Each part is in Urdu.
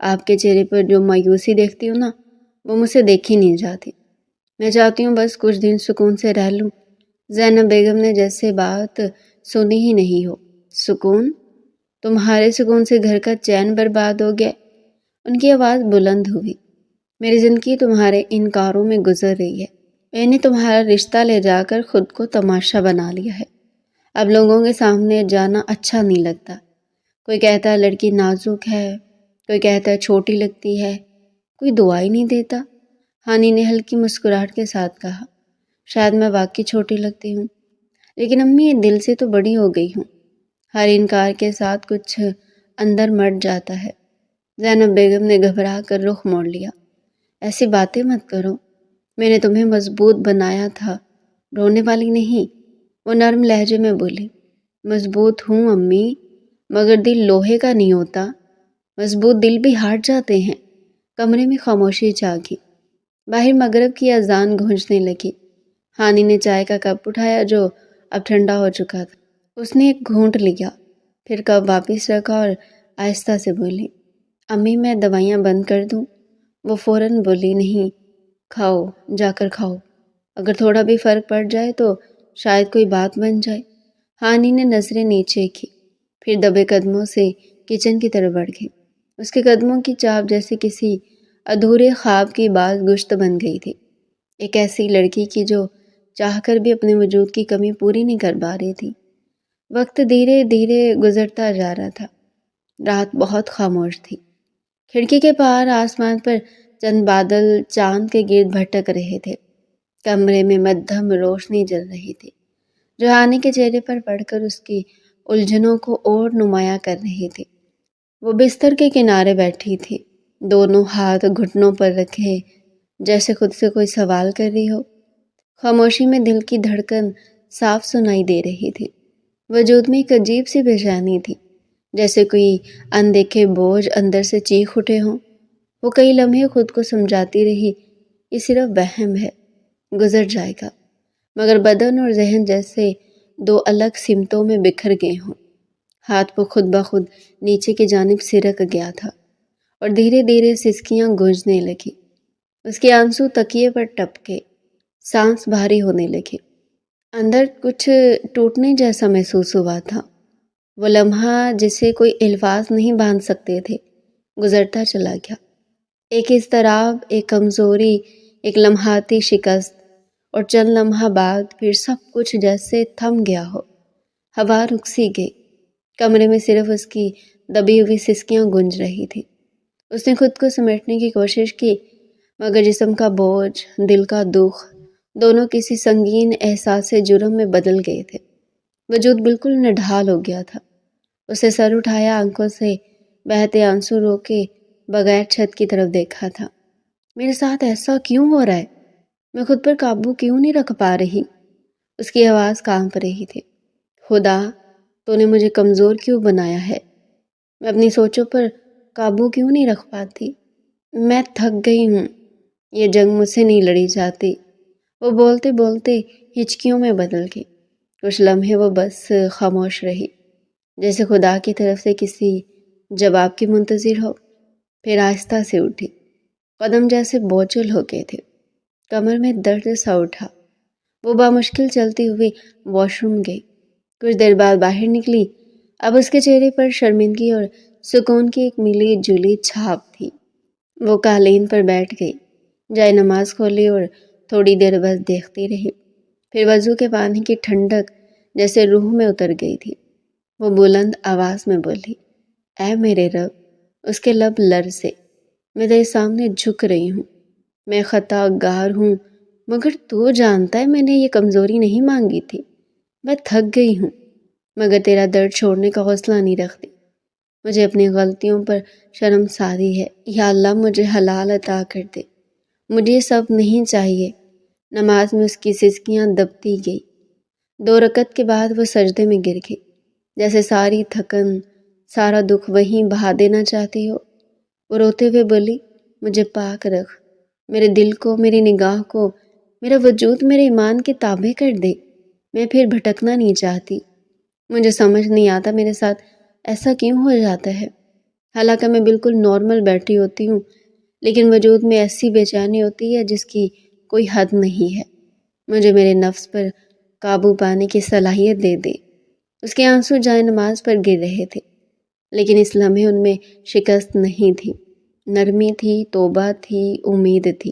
آپ کے چہرے پر جو مایوسی دیکھتی ہوں نا، وہ مجھ سے دیکھی نہیں جاتی۔ میں چاہتی ہوں بس کچھ دن سکون سے رہ لوں۔ زینب بیگم نے جیسے بات سنی ہی نہیں ہو۔ سکون؟ تمہارے سکون سے گھر کا چین برباد ہو گیا۔ ان کی آواز بلند ہوئی۔ میری زندگی تمہارے انکاروں میں گزر رہی ہے۔ میں نے تمہارا رشتہ لے جا کر خود کو تماشا بنا لیا ہے۔ اب لوگوں کے سامنے جانا اچھا نہیں لگتا۔ کوئی کہتا ہے لڑکی نازک ہے، کوئی کہتا ہے چھوٹی لگتی ہے، کوئی دعا ہی نہیں دیتا۔ ہانی نے ہلکی مسکراہٹ کے ساتھ کہا، شاید میں واقعی چھوٹی لگتی ہوں، لیکن امی دل سے تو بڑی ہو گئی ہوں۔ ہر انکار کے ساتھ کچھ اندر مر جاتا ہے۔ زینب بیگم نے گھبرا کر رخ موڑ لیا۔ ایسی باتیں مت کرو، میں نے تمہیں مضبوط بنایا تھا، رونے والی نہیں۔ وہ نرم لہجے میں بولی، مضبوط ہوں امی، مگر دل لوہے کا نہیں ہوتا، مضبوط دل بھی ہار جاتے ہیں۔ کمرے میں خاموشی چھا گئی۔ باہر مغرب کی اذان گونجنے لگی۔ ہانی نے چائے کا کپ اٹھایا جو اب ٹھنڈا ہو چکا تھا۔ اس نے ایک گھونٹ لیا، پھر کپ واپس رکھا اور آہستہ سے بولی، امی میں دوائیاں بند کر دوں؟ وہ فوراً بولی، نہیں، کھاؤ، جا کر کھاؤ، اگر تھوڑا بھی فرق پڑ جائے تو شاید کوئی بات بن جائے۔ ہانی نے نظریں نیچے کی، پھر دبے قدموں سے کچن کی طرف بڑھ گئی۔ اس کے قدموں کی چاپ جیسے کسی ادھورے خواب کی باز گشت بن گئی تھی، ایک ایسی لڑکی کی جو چاہ کر بھی اپنے وجود کی کمی پوری نہیں کر پا رہی تھی۔ وقت دھیرے دھیرے گزرتا جا رہا تھا۔ رات بہت خاموش تھی۔ کھڑکی کے پار آسمان پر چند بادل چاند کے گرد بھٹک رہے تھے۔ کمرے میں مدھم روشنی جل رہی تھی جو ہانی کے چہرے پر پڑھ کر اس کی الجھنوں کو اور نمایاں کر رہی تھی۔ وہ بستر کے کنارے بیٹھی تھی، دونوں ہاتھ گھٹنوں پر رکھے، جیسے خود سے کوئی سوال کر رہی ہو۔ خاموشی میں دل کی دھڑکن صاف سنائی دے رہی تھی۔ وجود میں ایک عجیب سی بے چینی تھی، جیسے کوئی اندیکھے بوجھ اندر سے چیخ اٹھے ہوں۔ وہ کئی لمحے خود کو سمجھاتی رہی، یہ صرف وہم ہے، گزر جائے گا، مگر بدن اور ذہن جیسے دو الگ سمتوں میں بکھر گئے ہوں۔ ہاتھ وہ خود بخود نیچے کی جانب سرک گیا تھا اور دھیرے دھیرے سسکیاں گونجنے لگی۔ اس کے آنسو تکیے پر ٹپکے، سانس بھاری ہونے لگی۔ اندر کچھ ٹوٹنے جیسا محسوس ہوا تھا۔ وہ لمحہ جسے کوئی الفاظ نہیں باندھ سکتے تھے گزرتا چلا گیا۔ ایک اضطراب، ایک کمزوری، ایک لمحاتی شکست، اور چند لمحہ بعد پھر سب کچھ جیسے تھم گیا ہو۔ ہوا رک سی گئی۔ کمرے میں صرف اس کی دبی ہوئی سسکیاں گونج رہی تھی۔ اس نے خود کو سمیٹنے کی کوشش کی، مگر جسم کا بوجھ، دل کا دکھ، دونوں کسی سنگین احساس جرم میں بدل گئے تھے۔ وجود بالکل نڈھال ہو گیا تھا۔ اسے سر اٹھایا، آنکھوں سے بہتے آنسو روکے بغیر چھت کی طرف دیکھا تھا۔ میرے ساتھ ایسا کیوں ہو رہا ہے؟ میں خود پر قابو کیوں نہیں رکھ پا رہی؟ اس کی آواز کانپ رہی تھی۔ خدا، تو نے مجھے کمزور کیوں بنایا ہے؟ میں اپنی سوچوں پر قابو کیوں نہیں رکھ پاتی؟ میں تھک گئی ہوں، یہ جنگ مجھ سے نہیں لڑی جاتی۔ وہ بولتے بولتے ہچکیوں میں بدل گئی۔ کچھ لمحے وہ بس خاموش رہی، جیسے خدا کی طرف سے کسی جواب کی منتظر ہو۔ پھر آہستہ سے اٹھی، قدم جیسے بوجھل ہو گئے تھے، کمر میں درد سا اٹھا۔ وہ بامشکل چلتی ہوئی واش روم گئی۔ کچھ دیر بعد باہر نکلی۔ اب اس کے چہرے پر شرمندگی اور سکون کی ایک ملی جلی چھاپ تھی۔ وہ قالین پر بیٹھ گئی، جائے نماز کھولی اور تھوڑی دیر بس دیکھتی رہی۔ پھر وضو کے پانی کی ٹھنڈک جیسے روح میں اتر گئی تھی۔ وہ بلند آواز میں بولی، اے میرے رب۔ اس کے لب لرزے۔ میں تیرے سامنے جھک رہی ہوں، میں خطا گار ہوں، مگر تو جانتا ہے میں نے یہ کمزوری نہیں مانگی تھی۔ میں تھک گئی ہوں، مگر تیرا درد چھوڑنے کا حوصلہ نہیں رکھتی۔ مجھے اپنی غلطیوں پر شرمساری ہے، یا اللہ مجھے حلال عطا کر دے، مجھے یہ سب نہیں چاہیے۔ نماز میں اس کی سسکیاں دبتی گئی۔ 2 رکعت کے بعد وہ سجدے میں گر گئی، جیسے ساری تھکن، سارا دکھ وہیں بہا دینا چاہتی ہو۔ وہ روتے ہوئے بولی، مجھے پاک رکھ، میرے دل کو، میری نگاہ کو، میرا وجود میرے ایمان کے تابع کر دے۔ میں پھر بھٹکنا نہیں چاہتی۔ مجھے سمجھ نہیں آتا میرے ساتھ ایسا کیوں ہو جاتا ہے۔ حالانکہ میں بالکل نارمل بیٹھی ہوتی ہوں، لیکن وجود میں ایسی بے چینی ہوتی ہے جس کی کوئی حد نہیں ہے۔ مجھے میرے نفس پر قابو پانے کی صلاحیت دے دے۔ اس کے آنسو جائے نماز پر گر رہے تھے، لیکن اس لمحے ان میں شکست نہیں تھی، نرمی تھی، توبہ تھی، امید تھی۔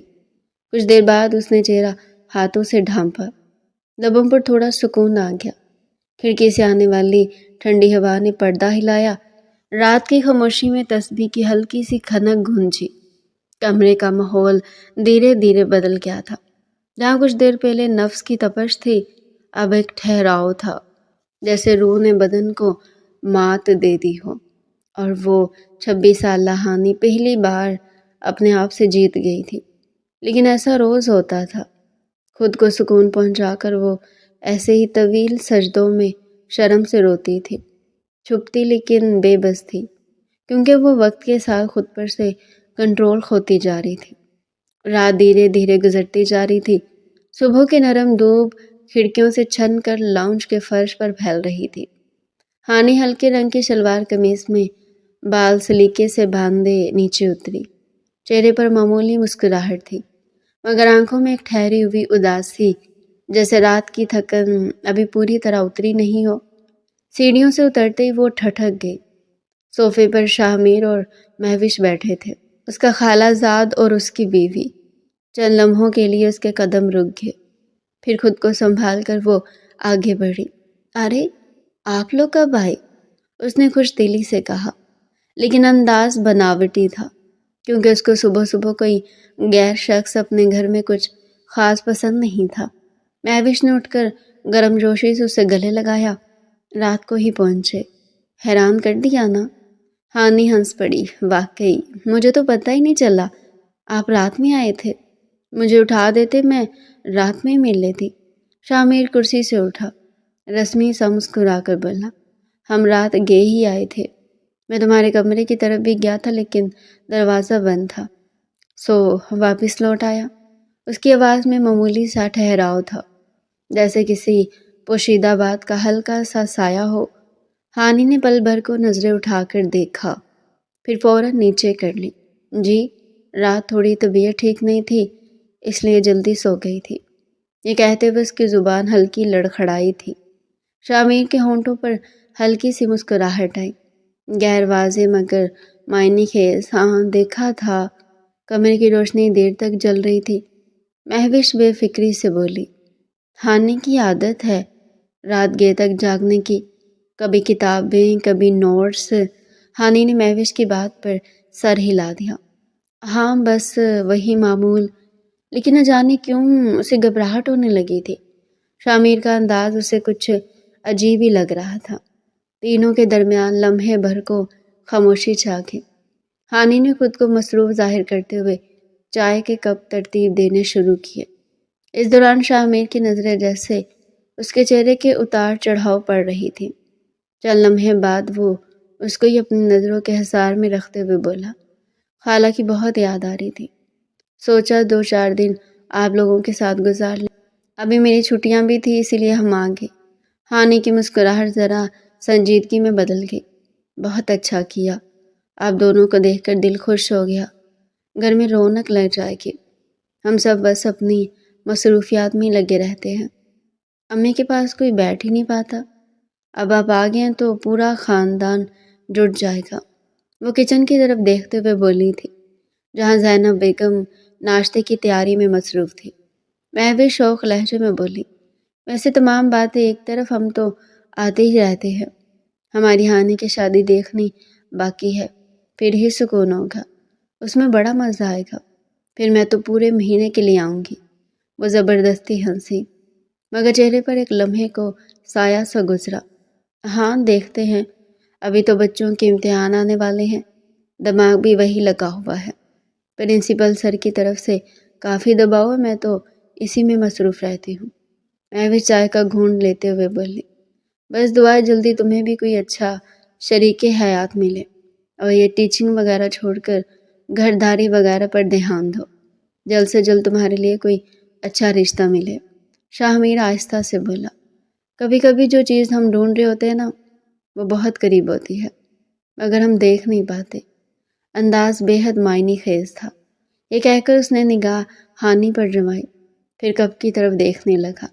کچھ دیر بعد اس نے چہرہ ہاتھوں سے ڈھانپا، لبوں پر تھوڑا سکون آ گیا۔ کھڑکی سے آنے والی ٹھنڈی ہوا نے پردہ ہلایا، رات کی خاموشی میں تسبیح کی ہلکی سی کھنک گونجی۔ کمرے کا ماحول دھیرے دھیرے بدل گیا تھا۔ جہاں کچھ دیر پہلے نفس کی تپش تھی، اب ایک ٹھہراؤ تھا، جیسے روح نے بدن کو مات دے دی ہو، اور وہ 26 سالہ ہانی پہلی بار اپنے آپ سے جیت گئی تھی۔ لیکن ایسا روز ہوتا تھا۔ خود کو سکون پہنچا کر وہ ایسے ہی طویل سجدوں میں شرم سے روتی تھی، چھپتی لیکن بے بس تھی، کیونکہ وہ وقت کے ساتھ خود پر سے کنٹرول کھوتی جا رہی تھی۔ رات دھیرے دھیرے گزرتی جا رہی تھی۔ صبح کی نرم دھوپ کھڑکیوں سے چھن کر لاؤنج کے فرش پر پھیل رہی تھی۔ ہانی ہلکے رنگ کی شلوار قمیص میں بال سلیقے سے باندھے نیچے اتری۔ چہرے پر معمولی مسکراہٹ تھی، مگر آنکھوں میں ایک ٹھہری ہوئی اداسی، جیسے رات کی تھکن ابھی پوری طرح اتری نہیں ہو۔ سیڑھیوں سے اترتے ہی وہ ٹھٹک گئی۔ صوفے پر شاہ میر اور مہوش بیٹھے تھے، اس کا خالہ زاد اور اس کی بیوی۔ چند لمحوں کے لیے اس کے قدم رک گئے، پھر خود کو سنبھال کر وہ آگے بڑھی۔ ارے آپ لوگ کب آئے؟ اس نے خوش دلی سے کہا، لیکن انداز بناوٹی تھا، کیونکہ اس کو صبح صبح کوئی غیر شخص اپنے گھر میں کچھ خاص پسند نہیں تھا۔ مہوش نے اٹھ کر گرم جوشی سے اسے گلے لگایا۔ رات کو ہی پہنچے، حیران کر دیا نا؟ ہانی ہنس پڑی، واقعی مجھے تو پتہ ہی نہیں چلا آپ رات میں آئے تھے، مجھے اٹھا دیتے میں رات میں مل لیتی۔ شاہ میر کرسی سے اٹھا، رسمی سا مسکرا کر بولا، ہم رات گئے ہی آئے تھے، میں تمہارے کمرے کی طرف بھی گیا تھا لیکن دروازہ بند تھا، سو واپس لوٹ آیا۔ اس کی آواز میں معمولی سا ٹھہراؤ تھا، جیسے کسی پوشیدہ بات کا ہلکا سا سایہ ہو۔ ہانی نے پل بھر کو نظریں اٹھا کر دیکھا، پھر فوراً نیچے کر لی۔ جی، رات تھوڑی طبیعت ٹھیک نہیں تھی، اس لیے جلدی سو گئی تھی۔ یہ کہتے ہوئے اس کی زبان ہلکی لڑکھڑائی تھی۔ شاہ میر کے ہونٹوں پر ہلکی سی مسکراہٹ آئی، غیر واضح مگر معنی خیز۔ ہاں دیکھا تھا، کمرے کی روشنی دیر تک جل رہی تھی۔ مہوش بے فکری سے بولی، ہانی کی عادت ہے رات گئے تک جاگنے کی، کبھی کتابیں کبھی نوٹس۔ ہانی نے مہوش کی بات پر سر ہلا دیا۔ ہاں بس وہی معمول، لیکن نہ جانے کیوں اسے گھبراہٹ ہونے لگی تھی۔ شاہ میر کا انداز اسے کچھ عجیب ہی لگ رہا تھا۔ تینوں کے درمیان لمحے بھر کو خاموشی چھا گئی۔ ہانی نے خود کو مصروف ظاہر کرتے ہوئے چائے کے کپ ترتیب دینے شروع کیے۔ اس دوران شاہ میر کی نظریں جیسے اس کے چہرے کے اتار چڑھاؤ پڑ رہی تھی۔ چند لمحے بعد وہ اس کو ہی اپنی نظروں کے حصار میں رکھتے ہوئے بولا، خالہ کی بہت یاد آ رہی تھی، سوچا 2-4 دن آپ لوگوں کے ساتھ گزار لیں، ابھی میری چھٹیاں بھی تھی اسی لیے ہم آ گئے۔ ہانی کی مسکراہٹ ذرا سنجیدگی میں بدل گئی۔ بہت اچھا کیا، آپ دونوں کو دیکھ کر دل خوش ہو گیا، گھر میں رونق لگ جائے گی۔ ہم سب بس اپنی مصروفیات میں لگے رہتے ہیں، امی کے پاس کوئی بیٹھ ہی نہیں پاتا، اب آپ آ گئے ہیں تو پورا خاندان جٹ جائے گا۔ وہ کچن کی طرف دیکھتے ہوئے بولی تھی، جہاں زینب بیگم ناشتے کی تیاری میں مصروف تھی۔ مہوش شوق لہجے میں بولی، ویسے تمام باتیں ایک طرف، ہم تو آتے ہی رہتے ہیں، ہماری ہانی کی شادی دیکھنی باقی ہے، پھر ہی سکون ہوگا، اس میں بڑا مزہ آئے گا، پھر میں تو پورے مہینے کے لیے آؤں گی۔ وہ زبردستی ہنسی، مگر چہرے پر ایک لمحے کو سایہ سا گزرا۔ ہاں دیکھتے ہیں، ابھی تو بچوں کے امتحان آنے والے ہیں، دماغ بھی وہی لگا ہوا ہے، پرنسپل سر کی طرف سے کافی دباؤ ہے، میں تو اسی میں مصروف رہتی ہوں۔ میں بھی چائے کا گھونٹ لیتے ہوئے بولی، بس دعا ہے جلدی تمہیں بھی کوئی اچھا شریک حیات ملے، اور یہ ٹیچنگ وغیرہ چھوڑ کر گھر داری وغیرہ پر دھیان دو، جلد سے جلد تمہارے لیے کوئی اچھا رشتہ ملے۔ شاہ میر آہستہ سے بولا، کبھی کبھی جو چیز ہم ڈھونڈ رہے ہوتے ہیں نا، وہ بہت قریب ہوتی ہے، مگر ہم دیکھ نہیں پاتے۔ انداز بے حد معنی خیز تھا۔ یہ کہہ کر اس نے نگاہ ہانی پر جمائی، پھر کپ کی طرف دیکھنے لگا۔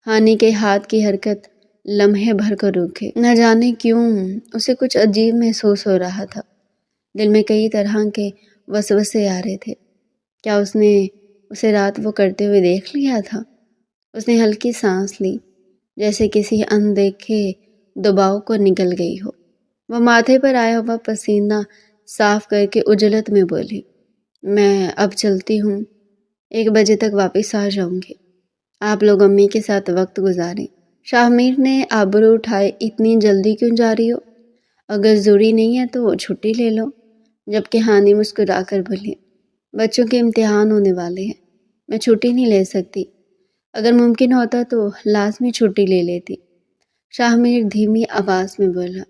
ہانی کے ہاتھ کی حرکت لمحے بھر کو رک گئی۔ نہ جانے کیوں اسے کچھ عجیب محسوس ہو رہا تھا۔ دل میں کئی طرح کے وسوسے آ رہے تھے۔ کیا اس نے اسے رات وہ کرتے ہوئے دیکھ لیا تھا؟ اس نے ہلکی سانس لی، جیسے کسی اندیکھے دباؤ کو نگل گئی ہو۔ وہ ماتھے پر آیا ہوا پسینہ صاف کر کے عجلت میں بولی، میں اب چلتی ہوں، 1 بجے تک واپس آ جاؤں گی۔ آپ لوگ امی کے ساتھ وقت گزاریں۔ شاہ میر نے آبرو اٹھائے، اتنی جلدی کیوں جا رہی ہو؟ اگر ضروری نہیں ہے تو چھٹی لے لو۔ جبکہ ہانی مسکرا کر بولی، بچوں کے امتحان ہونے والے ہیں، میں چھٹی نہیں لے سکتی۔ اگر ممکن ہوتا تو لازمی چھٹی لے لیتی۔ شاہ میر دھیمی آواز میں بولا،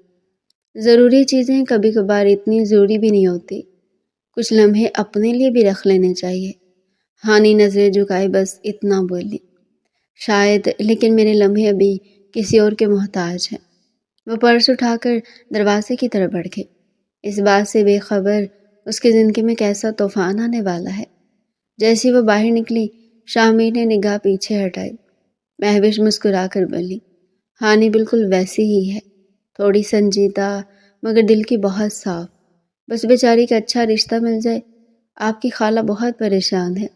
ضروری چیزیں کبھی کبھار اتنی ضروری بھی نہیں ہوتی، کچھ لمحے اپنے لیے بھی رکھ لینے چاہیے۔ ہانی نظریں جھکائے بس اتنا بولی، شاید، لیکن میرے لمحے ابھی کسی اور کے محتاج ہیں۔ وہ پرس اٹھا کر دروازے کی طرف بڑھ گئی، اس بات سے بے خبر اس کی زندگی میں کیسا طوفان آنے والا ہے۔ جیسی وہ باہر نکلی، شاہ میر نے نگاہ پیچھے ہٹائی، مہوش مسکرا کر بولی، ہانی بالکل ویسی ہی ہے، تھوڑی سنجیدہ مگر دل کی بہت صاف، بس بیچاری کا اچھا رشتہ مل جائے۔ آپ کی خالہ بہت پریشان ہے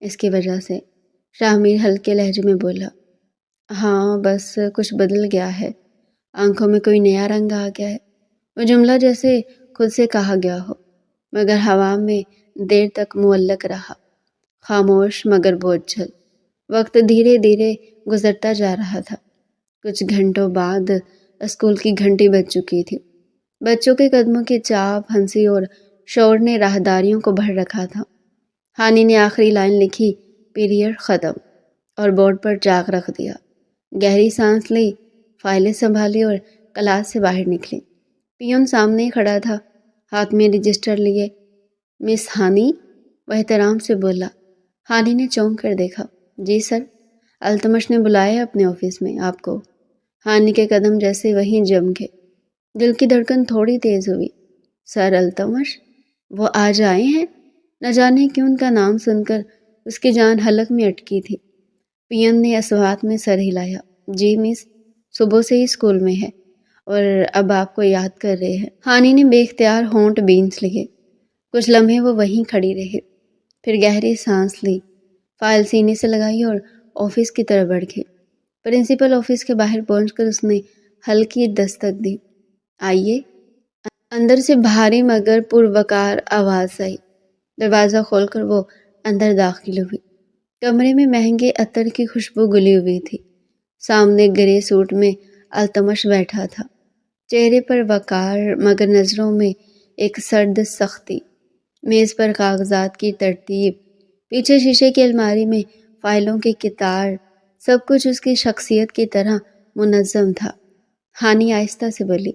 اس کی وجہ سے۔ شاہ میر ہلکے لہجے میں بولا، ہاں بس کچھ بدل گیا ہے، آنکھوں میں کوئی نیا رنگ آ گیا ہے۔ وہ جملہ جیسے خود سے کہا گیا ہو، مگر ہوا میں دیر تک معلق رہا، خاموش مگر بوجھل۔ وقت دھیرے دھیرے گزرتا جا رہا تھا۔ کچھ گھنٹوں بعد اسکول کی گھنٹی بج چکی تھی۔ بچوں کے قدموں کی چاپ، ہنسی اور شور نے راہداریوں کو بھر رکھا تھا۔ ہانی نے آخری لائن لکھی، پیریڈ ختم، اور بورڈ پر چاک رکھ دیا۔ گہری سانس لی، فائلیں سنبھالی اور کلاس سے باہر نکلی۔ پیون سامنے ہی کھڑا تھا، ہاتھ میں رجسٹر لیے۔ مس ہانی، وہ احترام سے بولا۔ ہانی نے چونک کر دیکھا، جی سر، التمش نے بلایا اپنے آفس میں آپ کو۔ ہانی کے قدم جیسے وہیں جم گئے، دل کی دھڑکن تھوڑی تیز ہوئی۔ سر التمش، وہ آج آئے ہیں؟ نہ جانے کیوں ان کا نام سن کر اس کی جان حلق میں اٹکی تھی۔ پیون نے اسوات میں سر ہلایا، جی مس، صبح سے ہی اسکول میں ہے اور اب آپ کو یاد کر رہے ہیں۔ ہانی نے بے اختیار ہونٹ بینچ لیے۔ کچھ لمحے وہ وہیں کھڑی رہی، پھر گہری سانس لی، فائل سینے سے لگائی اور آفس کی طرف بڑھ گئی۔ پرنسپل آفس کے باہر پہنچ کر اس نے ہلکی دستک دی، آئیے۔ اندر سے بھاری مگر پروقار آواز آئی۔ دروازہ کھول کر وہ اندر داخل ہوئی۔ کمرے میں مہنگے عطر کی خوشبو گلی ہوئی تھی۔ سامنے گرے سوٹ میں التمش بیٹھا تھا، چہرے پر وقار مگر نظروں میں ایک سرد سختی۔ میز پر کاغذات کی ترتیب، پیچھے شیشے کی الماری میں فائلوں کے کتار، سب کچھ اس کی شخصیت کی طرح منظم تھا۔ ہانی آہستہ سے بولی،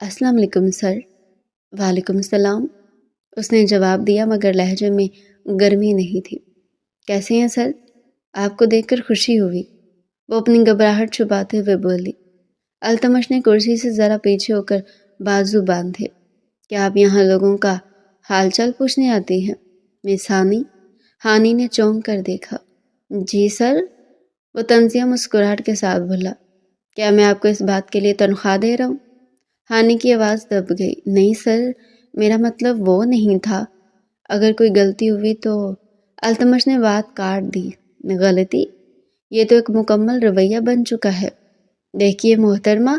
السلام علیکم سر۔ وعلیکم السلام، اس نے جواب دیا مگر لہجے میں گرمی نہیں تھی۔ کیسے ہیں سر؟ آپ کو دیکھ کر خوشی ہوئی، وہ اپنی گھبراہٹ چھپاتے ہوئے بولی۔ التمش نے کرسی سے ذرا پیچھے ہو کر بازو باندھے، کیا آپ یہاں لوگوں کا حال چال پوچھنے آتی ہیں مس ہانی؟ ہانی نے چونک کر دیکھا، جی سر، وہ طنزیہ مسکراہٹ کے ساتھ بولا، کیا میں آپ کو اس بات کے لیے تنخواہ دے رہا ہوں؟ ہانی کی آواز دب گئی، نہیں سر، میرا مطلب وہ نہیں تھا، اگر کوئی غلطی ہوئی تو۔ التمش نے بات کاٹ دی، غلطی؟ یہ تو ایک مکمل رویہ بن چکا ہے۔ دیکھیے محترمہ،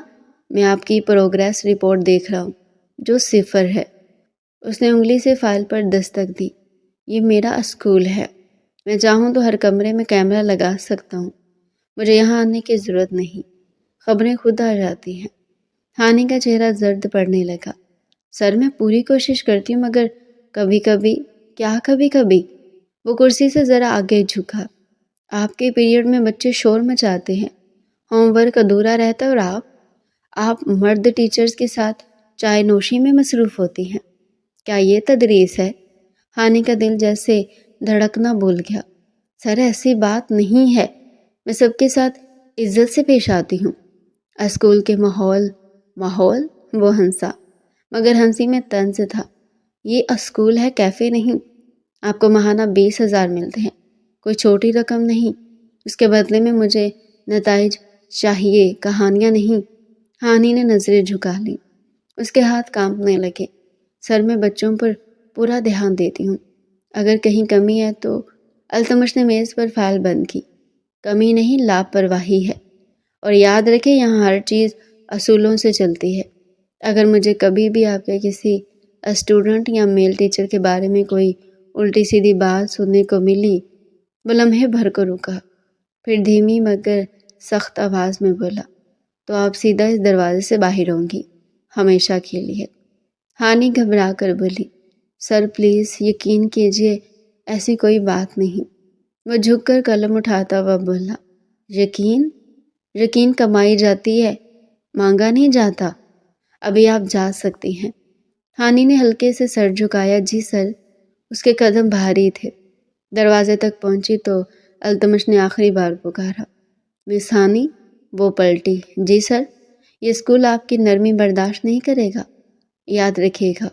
میں آپ کی پروگریس رپورٹ دیکھ رہا ہوں جو 0 ہے۔ اس نے انگلی سے فائل پر دستک دی، یہ میرا اسکول ہے، میں چاہوں تو ہر کمرے میں کیمرہ لگا سکتا ہوں، مجھے یہاں آنے کی ضرورت نہیں، خبریں خود آ جاتی ہیں۔ ہانی کا چہرہ زرد پڑنے لگا، سر میں پوری کوشش کرتی ہوں مگر کبھی کبھی۔ کیا کبھی کبھی؟ وہ کرسی سے ذرا آگے جھکا، آپ کے پیریڈ میں بچے شور مچاتے ہیں، ہوم ورک ادھورا رہتا اور آپ مرد ٹیچرز کے ساتھ چائے نوشی میں مصروف ہوتی ہیں، کیا یہ تدریس ہے؟ ہانی کا دل جیسے دھڑکنا بھول گیا، سر ایسی بات نہیں ہے، میں سب کے ساتھ عزت سے پیش آتی ہوں۔ اسکول کے ماحول، وہ ہنسا مگر ہنسی میں طنز تھا، یہ اسکول ہے، کیفے نہیں۔ آپ کو ماہانہ 20,000 ملتے ہیں، کوئی چھوٹی رقم نہیں۔ اس کے بدلے میں مجھے نتائج چاہیے، کہانیاں نہیں۔ ہانی نے نظریں جھکا لیں، اس کے ہاتھ کانپنے لگے۔ سر میں بچوں پر پورا دھیان دیتی ہوں، اگر کہیں کمی ہے تو۔ التمش نے میز پر فائل بند کی۔ کمی نہیں، لاپرواہی ہے، اور یاد رکھے یہاں ہر چیز اصولوں سے چلتی ہے۔ اگر مجھے کبھی بھی آپ کے کسی اسٹوڈنٹ یا میل ٹیچر کے بارے میں کوئی الٹی سیدھی بات سننے کو ملی۔ وہ لمحے بھر کو رکا، پھر دھیمی مگر سخت آواز میں بولا، تو آپ سیدھا اس دروازے سے باہر ہوں گی، ہمیشہ کے لیے۔ ہانی گھبرا کر بولی، سر پلیز یقین کیجیے، ایسی کوئی بات نہیں۔ وہ جھک کر قلم اٹھاتا ہوا بولا، یقین؟ یقین کمائی جاتی ہے، مانگا نہیں جاتا۔ ابھی آپ جا سکتی ہیں۔ ہانی نے ہلکے سے سر جھکایا، جی سر۔ اس کے قدم بھاری تھے۔ دروازے تک پہنچی تو التمش نے آخری بار پکارا، مس ہانی۔ وہ پلٹی، جی سر۔ یہ اسکول آپ کی نرمی برداشت نہیں کرے گا، یاد رکھیے گا،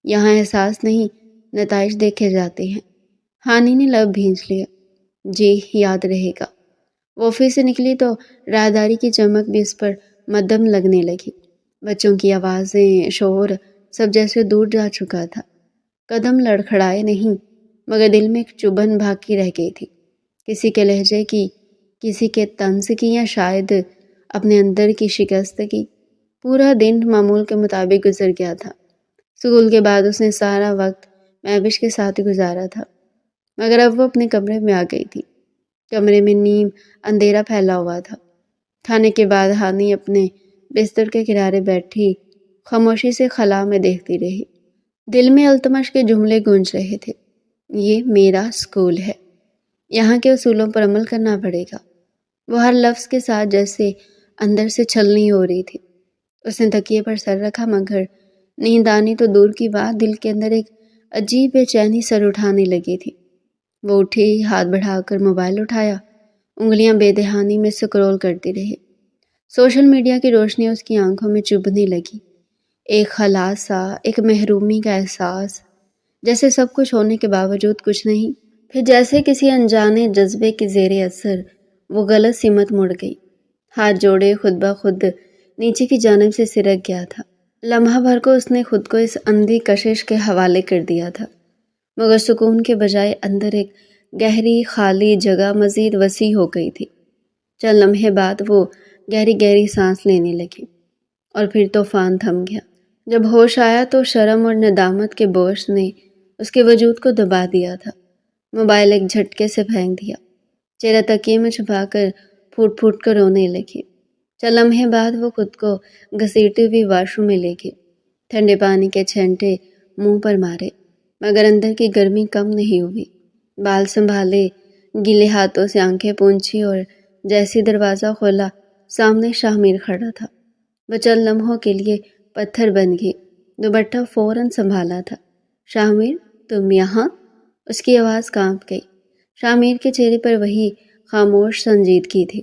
یہاں احساس نہیں نتائج دیکھے جاتے ہیں۔ ہانی نے لب بھینچ لیا، جی یاد رہے گا۔ وہ آفس سے نکلی تو راہداری کی چمک بھی اس پر مدھم لگنے لگی۔ بچوں کی آوازیں، شور سب جیسے دور جا چکا تھا۔ قدم لڑکھڑائے نہیں، مگر دل میں ایک چبھن باقی رہ گئی تھی، کسی کے لہجے کی، کسی کے طنز کی، یا شاید اپنے اندر کی شکست کی۔ پورا دن معمول کے مطابق گزر گیا تھا۔ اسکول کے بعد اس نے سارا وقت مہوش کے ساتھ گزارا تھا، مگر اب وہ اپنے کمرے میں آ گئی تھی۔ کمرے میں نیم اندھیرا پھیلا ہوا تھا۔ کھانے کے بعد ہانی اپنے بستر کے کنارے بیٹھی خاموشی سے خلا میں دیکھتی رہی۔ دل میں التمش کے جملے گونج رہے تھے، یہ میرا اسکول ہے، یہاں کے اصولوں پر عمل کرنا پڑے گا۔ وہ ہر لفظ کے ساتھ جیسے اندر سے چھلنی ہو رہی تھی۔ اس نے تکیے پر سر رکھا، مگر نیند آنی تو دور کی بات، دل کے اندر ایک عجیب بے چینی سر اٹھانے لگی تھی۔ وہ اٹھی، ہاتھ بڑھا کر موبائل اٹھایا، انگلیاں بے دہانی میں سکرول کرتی رہی۔ سوشل میڈیا کی روشنی اس کی آنکھوں میں چبھنے لگی، ایک خلا سا، ایک محرومی کا احساس، جیسے سب کچھ ہونے کے باوجود کچھ نہیں۔ پھر جیسے کسی انجانے جذبے کے زیر اثر وہ غلط سمت مڑ گئی، ہاتھ جوڑے خود بخود نیچے کی جانب سے سرک گیا تھا۔ لمحہ بھر کو اس نے خود کو اس اندھی کشش کے حوالے کر دیا تھا، مگر سکون کے بجائے اندر ایک گہری خالی جگہ مزید وسیع ہو گئی تھی۔ چند لمحے بعد وہ گہری گہری سانس لینے لگی، اور پھر طوفان تھم گیا۔ جب ہوش آیا تو شرم اور ندامت کے بوجھ نے اس کے وجود کو دبا دیا تھا۔ موبائل ایک جھٹکے سے پھینک دیا، چہرہ تکیے میں چھپا کر پھوٹ پھوٹ کر رونے لگی۔ چند لمحے بعد وہ خود کو گھسیٹتی ہوئی واش روم میں لے گئی، ٹھنڈے پانی کے چھینٹے منہ پر مارے، مگر اندر کی گرمی کم نہیں ہوئی۔ بال سنبھالے، گیلے ہاتھوں سے آنکھیں پونچھی، اور جیسی دروازہ کھولا سامنے شاہ کھڑا تھا۔ وہ چند لمحوں کے لیے پتھر بن گئی، دوپٹہ فوراً سنبھالا تھا۔ شاہ تم یہاں؟ اس کی آواز کانپ گئی۔ شاہ کے چہرے پر وہی خاموش سنجیدگی تھی،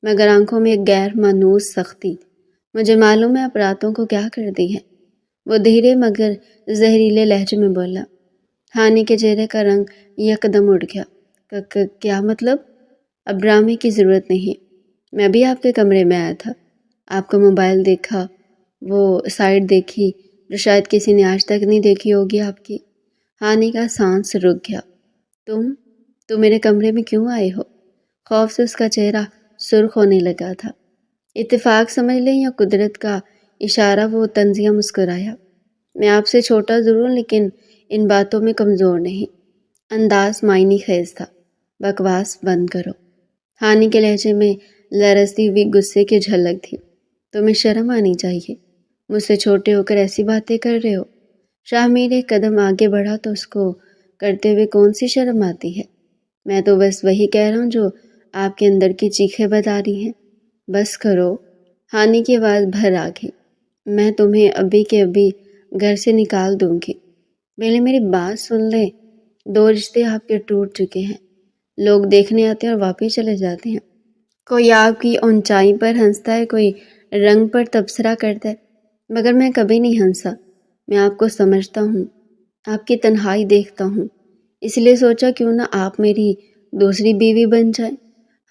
مگر آنکھوں میں ایک غیر مانوس سختی۔ مجھے معلوم ہے آپ راتوں کو کیا کرتی ہیں، وہ دھیرے مگر زہریلے لہجے میں بولا۔ ہانی کے چہرے کا رنگ یکدم اڑ گیا۔ کیا مطلب؟ اب ڈرامے کی ضرورت نہیں، میں بھی آپ کے کمرے میں آیا تھا، آپ کا موبائل دیکھا، وہ سائٹ دیکھی جو شاید کسی نے آج تک نہیں دیکھی ہوگی آپ کی۔ ہانی کا سانس رک گیا۔ تم میرے کمرے میں کیوں آئے ہو؟ خوف سے اس کا چہرہ سرخ ہونے لگا تھا۔ اتفاق سمجھ لیں یا قدرت کا اشارہ، وہ طنزیہ مسکرایا۔ میں آپ سے چھوٹا ضرور، لیکن ان باتوں میں کمزور نہیں۔ انداز معنی خیز تھا۔ بکواس بند کرو۔ ہانی کے لہجے میں لرزتی ہوئی غصے کی جھلک تھی۔ تمہیں شرم آنی چاہیے، مجھ سے چھوٹے ہو کر ایسی باتیں کر رہے ہو۔ شاہ ایک قدم آگے بڑھا تو اس کو کرتے ہوئے کون سی شرم آتی ہے؟ میں تو بس وہی کہہ رہا ہوں جو آپ کے اندر کی چیخیں بتا رہی ہیں۔ بس کرو۔ ہانی کی آواز بھر آ گئی۔ میں تمہیں ابھی کے ابھی گھر سے نکال دوں گی۔ پہلے میری بات سن لیں، 2 رشتے آپ کے ٹوٹ چکے ہیں، لوگ دیکھنے آتے ہیں اور واپس چلے جاتے ہیں۔ کوئی آپ کی اونچائی پر ہنستا ہے، کوئی رنگ پر تبصرہ کرتا ہے، مگر میں کبھی نہیں ہنسا۔ میں آپ کو سمجھتا ہوں، آپ کی تنہائی دیکھتا ہوں، اس لیے سوچا کیوں نہ آپ میری دوسری بیوی بن جائیں۔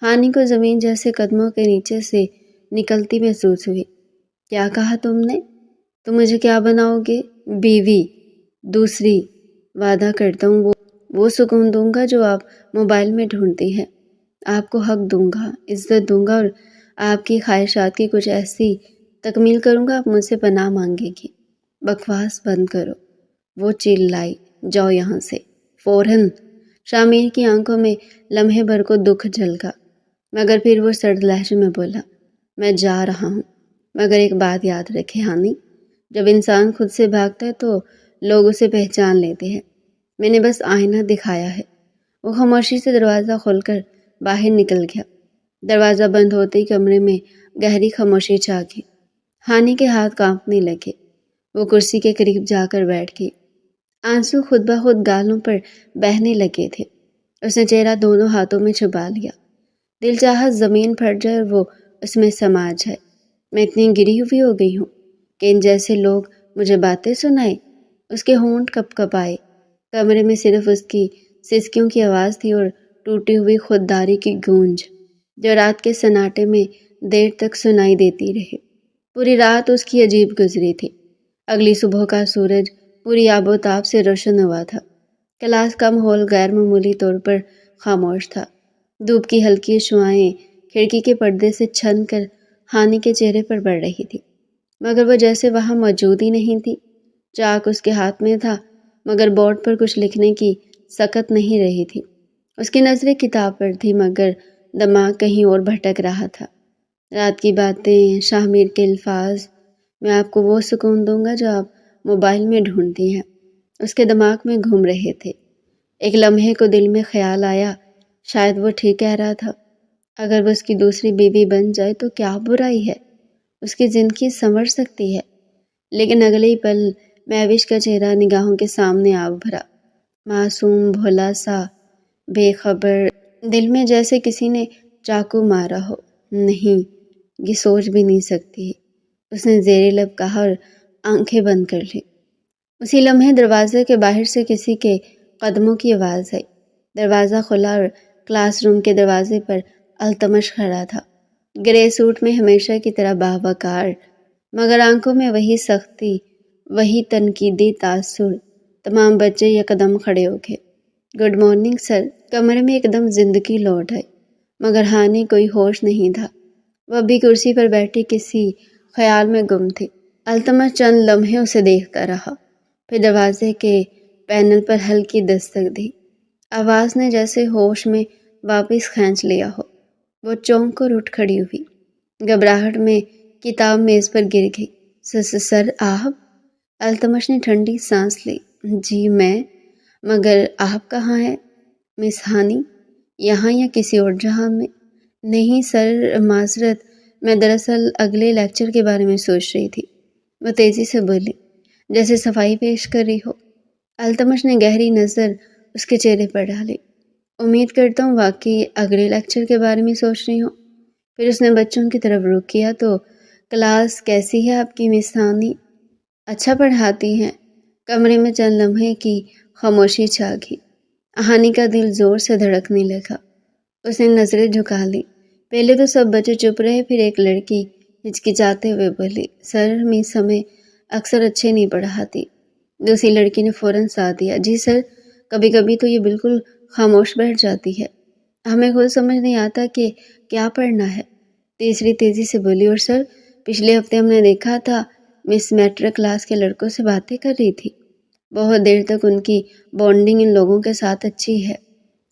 ہانی کو زمین جیسے قدموں کے نیچے سے نکلتی محسوس ہوئی۔ کیا کہا تم نے؟ تم مجھے کیا بناؤ گے؟ بیوی، دوسری۔ وعدہ کرتا ہوں وہ سکون دوں گا جو آپ موبائل میں ڈھونڈتی ہیں۔ آپ کو حق دوں گا، عزت دوں گا، اور آپ کی خواہشات کی کچھ ایسی تکمیل کروں گا آپ مجھ سے پناہ مانگے گی۔ بکواس بند کرو، وہ چلائی۔ جاؤ یہاں سے فوراً۔ شامیر کی آنکھوں میں لمحے بھر کو دکھ جھلکا، مگر پھر وہ سرد لہجے میں بولا، میں جا رہا ہوں، مگر ایک بات یاد رکھے ہانی، جب انسان خود سے بھاگتا ہے تو لوگ اسے پہچان لیتے ہیں۔ میں نے بس آئینہ دکھایا ہے۔ وہ خاموشی سے دروازہ کھول کر باہر نکل گیا۔ دروازہ بند ہوتے ہی کمرے میں گہری خاموشی چھا گئی۔ ہانی کے ہاتھ کانپنے لگے۔ وہ کرسی کے قریب جا کر بیٹھ گئی۔ آنسو خود بخود گالوں پر بہنے لگے تھے۔ اس نے چہرہ دونوں ہاتھوں میں چھپا لیا۔ دل چاہا زمین پھٹ جائے اور وہ اس میں سما جائے۔ میں اتنی گری ہوئی ہو گئی ہوں کہ ان جیسے لوگ مجھے باتیں سنائیں۔ اس کے ہونٹ کپ کپ آئے۔ کمرے میں صرف اس کی سسکیوں کی آواز تھی اور ٹوٹی ہوئی خودداری کی گونج، جو رات کے سناٹے میں دیر تک سنائی دیتی رہی۔ پوری رات اس کی عجیب گزری تھی۔ اگلی صبح کا سورج پوری آب و تاب سے روشن ہوا تھا۔ کلاس کا ماحول غیر معمولی طور پر خاموش تھا۔ دھوپ کی ہلکی شعاعیں کھڑکی کے پردے سے چھن کر ہانی کے چہرے پر پڑ رہی تھی، مگر وہ جیسے وہاں موجود ہی نہیں تھی۔ چاک اس کے ہاتھ میں تھا، مگر بورڈ پر کچھ لکھنے کی سکت نہیں رہی تھی۔ اس کی نظریں کتاب پر تھی، مگر دماغ کہیں اور بھٹک رہا تھا۔ رات کی باتیں، شامیر کے الفاظ، میں آپ کو وہ سکون دوں گا جو آپ موبائل میں ڈھونڈتی ہیں، اس کے دماغ میں گھوم رہے تھے۔ ایک لمحے کو دل میں خیال آیا، شاید وہ ٹھیک کہہ رہا تھا۔ اگر وہ اس کی دوسری بیوی بن جائے تو کیا برائی ہے؟ اس کی زندگی سنور سکتی ہے۔ لیکن اگلے ہی پل مہوش کا چہرہ نگاہوں کے سامنے آ ابھرا، معصوم، بھولا سا، بے خبر، دل میں جیسے کسی نے چاقو مارا ہو۔ نہیں، یہ سوچ بھی نہیں سکتی، اس نے زیر لب کہا اور آنکھیں بند کر لی۔ اسی لمحے دروازے کے باہر سے کسی کے قدموں کی آواز آئی۔ دروازہ کھلا اور کلاس روم کے دروازے پر التمش کھڑا تھا، گرے سوٹ میں ہمیشہ کی طرح باوقار، مگر آنکھوں میں وہی سختی، وہی تنقیدی تاثر۔ تمام بچے یکدم کھڑے ہو گئے۔ Good morning sir. کمرے میں ایک دم زندگی لوٹ آئی، مگر ہانی کوئی ہوش نہیں تھا۔ وہ ابھی کرسی پر بیٹھی کسی خیال میں گم تھی۔ التمش چند لمحے اسے دیکھتا رہا، پھر دروازے کے پینل پر ہلکی دستک دی۔ آواز نے جیسے ہوش میں واپس کھینچ لیا ہو۔ وہ چونک کر اٹھ کھڑی ہوئی، گھبراہٹ میں کتاب میز پر گر گئی۔ سر آپ؟ التمش نے ٹھنڈی سانس لی۔ جی میں، مگر آپ کہاں ہیں؟ مس ہانی، یہاں یا کسی اور جہان میں؟ نہیں سر، معذرت، میں دراصل اگلے لیکچر کے بارے میں سوچ رہی تھی، وہ تیزی سے بولی، جیسے صفائی پیش کر رہی ہو۔ التمش نے گہری نظر اس کے چہرے پر ڈالی۔ امید کرتا ہوں واقعی اگلے لیکچر کے بارے میں سوچ رہی ہوں۔ پھر اس نے بچوں کی طرف رخ کیا، تو کلاس کیسی ہے آپ کی مس ہانی؟ اچھا پڑھاتی ہیں؟ کمرے میں چند لمحے کی خاموشی چھا گئی۔ ہانی کا دل زور سے دھڑکنے لگا۔ اس نے نظریں جھکا لی۔ پہلے تو سب بچے چپ رہے، پھر ایک لڑکی ہچکچاتے ہوئے بولی، سر مس ہمیں اکثر اچھے نہیں پڑھاتی۔ دوسری لڑکی نے فوراً ساتھ دیا، جی سر، کبھی کبھی تو یہ بالکل خاموش بیٹھ جاتی ہے، ہمیں خود سمجھ نہیں آتا کہ کیا پڑھنا ہے۔ تیسری تیزی سے بولی، اور سر پچھلے ہفتے ہم نے دیکھا تھا مس میٹرک کلاس کے لڑکوں سے باتیں کر رہی تھی، بہت دیر تک ان کی بانڈنگ ان لوگوں کے ساتھ اچھی ہے۔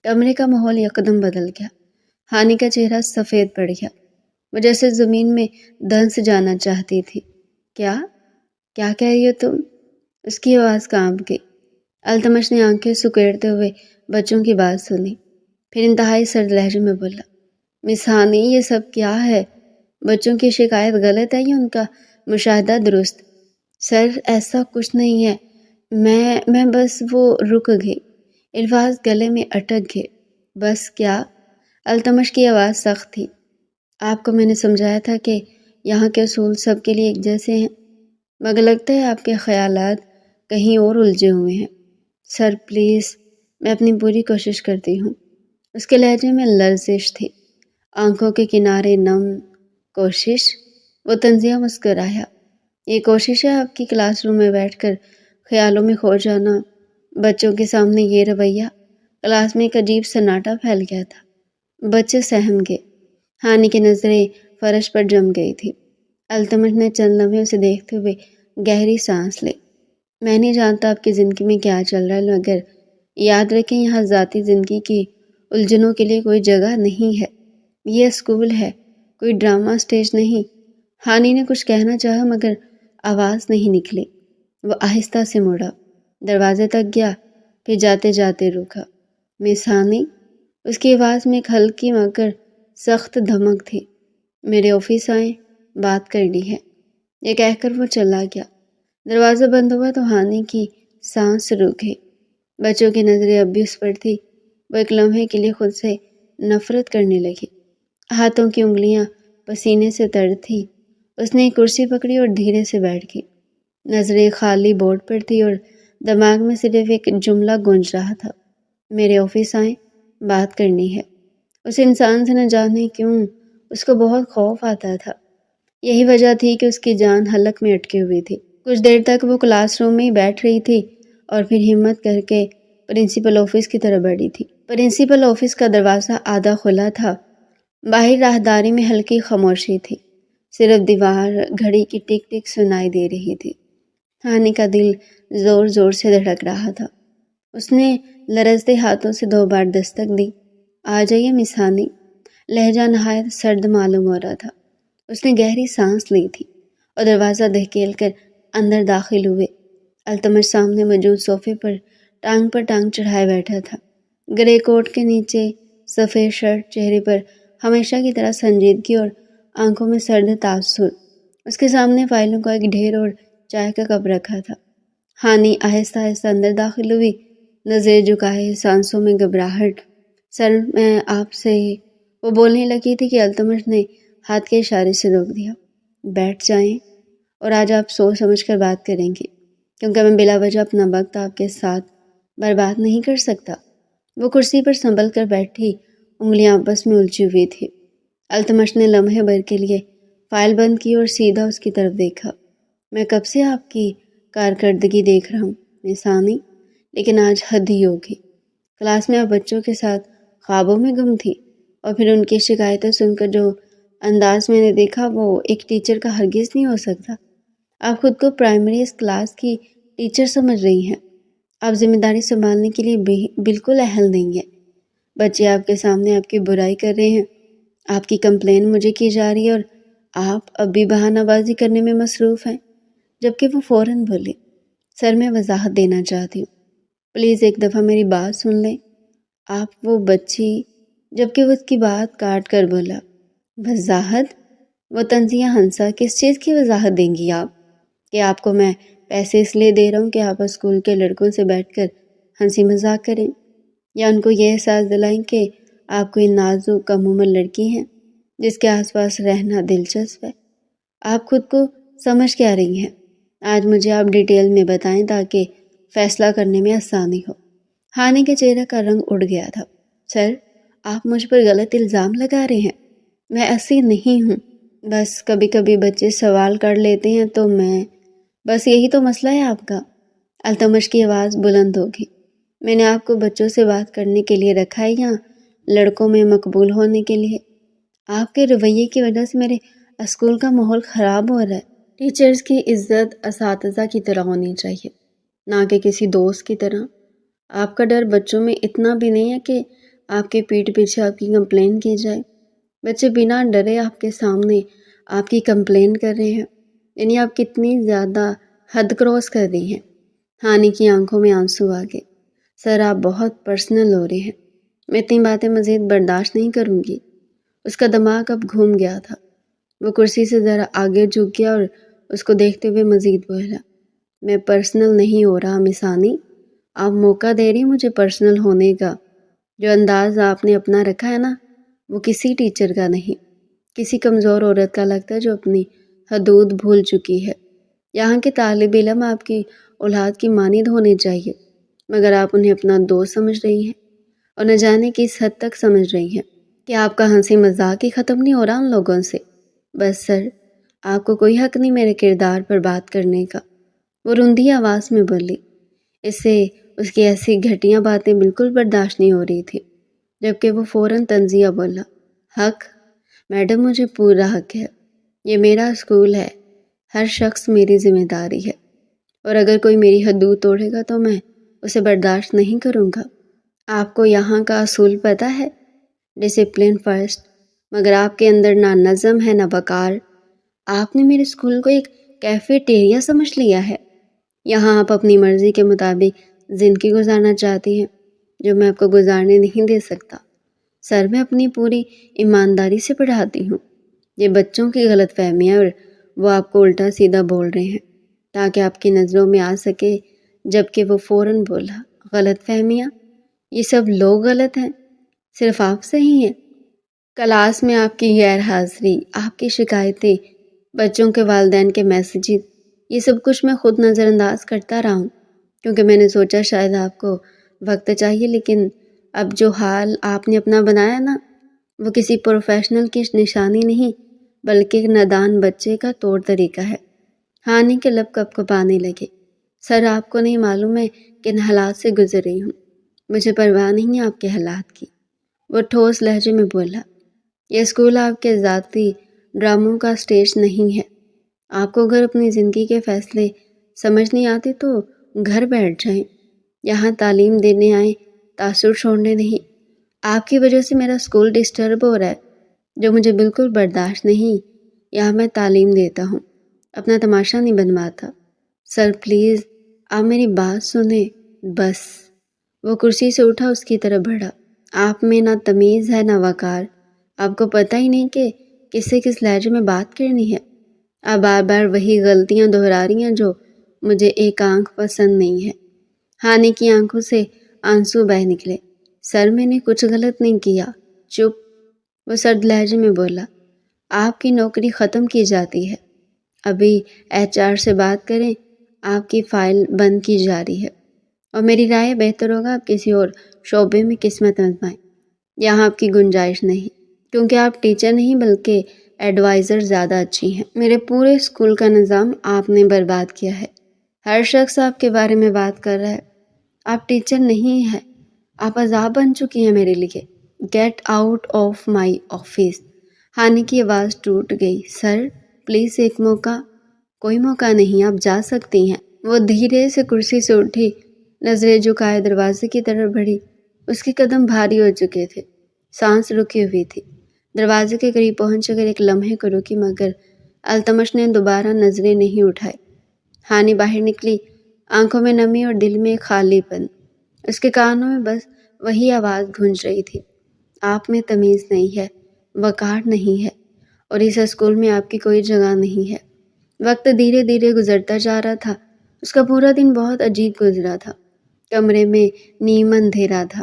کمرے کا ماحول یکدم بدل گیا۔ ہانی کا چہرہ سفید پڑ گیا، وہ جیسے زمین میں دھنس جانا چاہتی تھی۔ کیا کہہ رہی ہو تم؟ اس کی آواز کانپ گئی۔ التمش نے آنکھیں سکیڑتے ہوئے بچوں کی بات سنی، پھر انتہائی سرد لہجے میں بولا، مس ہانی یہ سب کیا ہے؟ بچوں کی شکایت غلط ہے یا ان کا مشاہدہ درست؟ سر ایسا کچھ نہیں ہے، میں بس وہ رک گئی، الفاظ گلے میں اٹک گئے۔ بس کیا؟ التمش کی آواز سخت تھی۔ آپ کو میں نے سمجھایا تھا کہ یہاں کے اصول سب کے لیے ایک جیسے ہیں، مگر لگتا ہے آپ کے خیالات کہیں اور الجھے ہوئے ہیں۔ سر پلیز، میں اپنی پوری کوشش کرتی ہوں۔ اس کے لہجے میں لرزش تھی، آنکھوں کے کنارے نم۔ کوشش؟ وہ طنزیہ مسکرایا۔ یہ کوشش ہے آپ کی کلاس روم میں بیٹھ کر خیالوں میں کھو جانا؟ بچوں کے سامنے یہ رویہ؟ کلاس میں ایک عجیب سناٹا پھیل گیا تھا، بچے سہم گئے۔ ہانی کی نظریں فرش پر جم گئی تھی۔ التمش نے چند لمحے اسے دیکھتے ہوئے گہری سانس لی۔ میں نہیں جانتا آپ کی زندگی میں کیا چل رہا ہے، مگر یاد رکھیں یہاں ذاتی زندگی کی الجھنوں کے لیے کوئی جگہ نہیں ہے۔ یہ اسکول ہے، کوئی ڈرامہ سٹیج نہیں۔ ہانی نے کچھ کہنا چاہا مگر آواز نہیں نکلی۔ وہ آہستہ سے مڑا، دروازے تک گیا، پھر جاتے جاتے رکا۔ مس ہانی؟ اس کی آواز میں ایک ہلکی مگر سخت دھمک تھی۔ میرے آفس آئیں، بات کرنی ہے۔ یہ کہہ کر وہ چلا گیا۔ دروازہ بند ہوا تو ہانی کی سانس رک گئی۔ بچوں کی نظریں اب بھی اس پر تھی۔ وہ ایک لمحے کے لیے خود سے نفرت کرنے لگی۔ ہاتھوں کی انگلیاں پسینے سے تر تھیں۔ اس نے ایک کرسی پکڑی اور دھیرے سے بیٹھ گئی۔ نظریں خالی بورڈ پر تھی اور دماغ میں صرف ایک جملہ گونج رہا تھا، میرے آفس آئیں، بات کرنی ہے۔ اس انسان سے نہ جانے کیوں اس کو بہت خوف آتا تھا۔ یہی وجہ تھی کہ اس کی جان حلق میں اٹکی ہوئی تھی۔ کچھ دیر تک وہ کلاس روم میں ہی بیٹھ رہی تھی اور پھر ہمت کر کے پرنسپل آفس کی طرف بڑھی تھی۔ پرنسپل آفس کا دروازہ آدھا کھلا تھا۔ باہر راہداری میں ہلکی خاموشی تھی، صرف دیوار گھڑی کی ٹک ٹک سنائی دے رہی تھی۔ ہانی کا دل زور زور سے دھڑک رہا تھا۔ اس نے لرزتے ہاتھوں سے 2 بار دستک دی۔ آ جائیے مس ہانی۔ لہجہ نہایت سرد معلوم ہو رہا تھا۔ اس نے گہری سانس لی تھی اور دروازہ دھکیل کر اندر داخل ہوئے۔ التمش سامنے موجود صوفے پر ٹانگ چڑھائے بیٹھا تھا، گرے کوٹ کے نیچے سفید شرٹ، چہرے پر ہمیشہ کی طرح سنجیدگی اور آنکھوں میں سرد تاثر۔ اس کے سامنے فائلوں کا ایک ڈھیر اور چائے کا کپ رکھا تھا۔ ہانی آہستہ آہستہ اندر داخل ہوئی، نظریں جھکائے، سانسوں میں گھبراہٹ۔ سر میں آپ سے، وہ بولنے لگی تھی کہ التمش نے ہاتھ کے اشارے سے روک دیا۔ بیٹھ جائیں، اور آج آپ سوچ سمجھ کر بات کریں گے، کیونکہ میں بلا وجہ اپنا وقت آپ کے ساتھ برباد نہیں کر سکتا۔ وہ کرسی پر سنبھل کر بیٹھی، انگلیاں آپس میں الجھی ہوئی تھی۔ التمش نے لمحے بھر کے لیے فائل بند کی اور سیدھا اس کی طرف دیکھا۔ میں کب سے آپ کی کارکردگی دیکھ رہا ہوں مس ہانی، لیکن آج حد ہی ہوگی۔ کلاس میں آپ بچوں کے ساتھ خوابوں میں گم تھی، اور پھر ان کی شکایتیں سن کر جو انداز میں نے دیکھا وہ ایک ٹیچر کا ہرگز نہیں ہو سکتا۔ آپ خود کو پرائمری کلاس کی ٹیچر سمجھ رہی ہیں۔ آپ ذمہ داری سنبھالنے کے لیے بالکل اہل نہیں ہیں۔ بچے آپ کے سامنے آپ کی برائی کر رہے ہیں، آپ کی کمپلین مجھے کی جا رہی ہے، اور آپ اب بھی بہانہ بازی کرنے میں مصروف ہیں۔ جبکہ وہ فوراً بولی، سر میں وضاحت دینا چاہتی ہوں، پلیز ایک دفعہ میری بات سن لیں۔ آپ وہ بچی، جبکہ وہ اس کی بات کاٹ کر بولا، وضاحت؟ وہ طنزیہ ہنسا، کس چیز کی وضاحت دیں گی آپ؟ کہ آپ کو میں پیسے اس لیے دے رہا ہوں کہ آپ اسکول کے لڑکوں سے بیٹھ کر ہنسی مذاق کریں، یا ان کو یہ احساس دلائیں کہ آپ کوئی نازک کم عمر لڑکی ہیں جس کے آس پاس رہنا دلچسپ ہے؟ آپ خود کو سمجھ کیا رہی ہیں؟ آج مجھے آپ ڈیٹیل میں بتائیں تاکہ فیصلہ کرنے میں آسانی ہو۔ ہانی کے چہرے کا رنگ اڑ گیا تھا۔ سر، آپ مجھ پر غلط الزام لگا رہے ہیں۔ میں ایسی نہیں ہوں، بس کبھی کبھی بچے سوال کر لیتے ہیں تو بس یہی تو مسئلہ ہے آپ کا۔ التمش کی آواز بلند ہوگی۔ میں نے آپ کو بچوں سے بات کرنے کے لیے رکھا ہے یا لڑکوں میں مقبول ہونے کے لیے؟ آپ کے رویے کی وجہ سے میرے اسکول کا ماحول خراب ہو رہا ہے۔ ٹیچرز کی عزت اساتذہ کی طرح ہونی چاہیے، نہ کہ کسی دوست کی طرح۔ آپ کا ڈر بچوں میں اتنا بھی نہیں ہے کہ آپ کے پیٹھ پیچھے آپ کی کمپلین کی جائے۔ بچے بنا ڈرے آپ کے سامنے آپ کی کمپلین کر رہے ہیں، یعنی آپ کتنی زیادہ حد کراس کر رہی ہیں۔ ہانی کی آنکھوں میں آنسو آ گئے۔ سر، آپ بہت پرسنل ہو رہے ہیں، میں اتنی باتیں مزید برداشت نہیں کروں گی۔ اس کا دماغ اب گھوم گیا تھا۔ وہ کرسی سے ذرا آگے جھک گیا اور اس کو دیکھتے ہوئے مزید بولا، میں پرسنل نہیں ہو رہا مس ہانی، آپ موقع دے رہی مجھے پرسنل ہونے کا۔ جو انداز آپ نے اپنا رکھا ہے نا، وہ کسی ٹیچر کا نہیں، کسی کمزور عورت کا لگتا ہے جو اپنی حدود بھول چکی ہے۔ یہاں کے طالب علم آپ کی اولاد کی مانند ہونے چاہیے۔ مگر آپ انہیں اپنا دوست سمجھ رہی ہیں اور نہ جانے کس حد تک سمجھ رہی ہیں کہ آپ کا ہنسی مذاق ہی ختم نہیں ہو رہا ان لوگوں سے۔ بس سر، آپ کو کوئی حق نہیں میرے کردار پر بات کرنے کا، وہ رندھی آواز میں بولی۔ اس سے اس کی ایسی گھٹیا باتیں بالکل برداشت نہیں ہو رہی تھی، جبکہ وہ فوراً طنزیہ بولا، حق؟ میڈم مجھے پورا حق ہے، یہ میرا اسکول ہے، ہر شخص میری ذمہ داری ہے، اور اگر کوئی میری حدود توڑے گا تو میں اسے برداشت نہیں کروں گا۔ آپ کو یہاں کا اصول پتہ ہے، ڈسپلن فرسٹ، مگر آپ کے اندر نہ نظم ہے نہ وقار۔ آپ نے میرے اسکول کو ایک کیفیٹیریا سمجھ لیا ہے، یہاں آپ اپنی مرضی کے مطابق زندگی گزارنا چاہتی ہیں، جو میں آپ کو گزارنے نہیں دے سکتا۔ سر، میں اپنی پوری ایمانداری سے پڑھاتی ہوں، یہ بچوں کی غلط فہمیاں اور وہ آپ کو الٹا سیدھا بول رہے ہیں تاکہ آپ کی نظروں میں آ سکے، جبکہ وہ فوراً بولا، غلط فہمیاں؟ یہ سب لوگ غلط ہیں، صرف آپ صحیح ہیں۔ کلاس میں آپ کی غیر حاضری، آپ کی شکایتیں، بچوں کے والدین کے میسیجز، یہ سب کچھ میں خود نظر انداز کرتا رہا ہوں، کیونکہ میں نے سوچا شاید آپ کو وقت چاہیے، لیکن اب جو حال آپ نے اپنا بنایا نا، وہ کسی پروفیشنل کی نشانی نہیں بلکہ ایک نادان بچے کا طور طریقہ ہے۔ ہانی کے لب کپ کپانے لگے۔ سر، آپ کو نہیں معلوم ہے کن حالات سے گزر رہی ہوں، مجھے پرواہ نہیں ہے آپ کے حالات کی، وہ ٹھوس لہجے میں بولا۔ یہ اسکول آپ کے ذاتی ڈراموں کا اسٹیج نہیں ہے، آپ کو اگر اپنی زندگی کے فیصلے سمجھ نہیں آتے تو گھر بیٹھ جائیں، یہاں تعلیم دینے آئیں، تاثر چھوڑنے نہیں۔ آپ کی وجہ سے میرا اسکول ڈسٹرب ہو رہا ہے، جو مجھے بالکل برداشت نہیں۔ یہاں میں تعلیم دیتا ہوں، اپنا تماشا نہیں بنواتا۔ سر پلیز، آپ میری بات سنیں، بس۔ وہ کرسی سے اٹھا، اس کی طرف بڑھا۔ آپ میں نہ تمیز ہے نہ وقار، آپ کو پتہ ہی نہیں کہ کس سے کس لہجے میں بات کرنی ہے۔ آپ بار بار وہی غلطیاں دہرا رہی ہیں جو مجھے ایک آنکھ پسند نہیں ہے۔ ہانی کی آنکھوں سے آنسو بہہ نکلے۔ سر، میں نے کچھ غلط نہیں کیا، چپ، وہ سرد لہجے میں بولا۔ آپ کی نوکری ختم کی جاتی ہے، ابھی HR سے بات کریں، آپ کی فائل بند کی جا رہی ہے، اور میری رائے بہتر ہوگا آپ کسی اور شعبے میں قسمت آزمائیں، یہاں آپ کی گنجائش نہیں، کیونکہ آپ ٹیچر نہیں بلکہ ایڈوائزر زیادہ اچھی ہیں۔ میرے پورے اسکول کا نظام آپ نے برباد کیا ہے، ہر شخص آپ کے بارے میں بات کر رہا ہے، آپ ٹیچر نہیں ہیں، آپ عذاب بن چکی ہیں میرے لیے۔ Get out of my office. ہانی کی آواز ٹوٹ گئی۔ سر پلیز ایک موقع۔ کوئی موقع نہیں، آپ جا سکتی ہیں۔ وہ دھیرے سے کرسی سے اٹھی، نظریں جھکائے دروازے کی طرف بڑھی۔ اس کے قدم بھاری ہو چکے تھے، سانس رکی ہوئی تھی۔ دروازے کے قریب پہنچ کر ایک لمحے کو رکی، مگر التمش نے دوبارہ نظریں نہیں اٹھائی۔ ہانی باہر نکلی، آنکھوں میں نمی اور دل میں خالی پن۔ اس کے کانوں میں بس وہی آواز گونج رہی تھی، آپ میں تمیز نہیں ہے، وقار نہیں ہے، اور اس اسکول میں آپ کی کوئی جگہ نہیں ہے۔ وقت دھیرے دھیرے گزرتا جا رہا تھا۔ اس کا پورا دن بہت عجیب گزرا تھا۔ کمرے میں نیم اندھیرا تھا،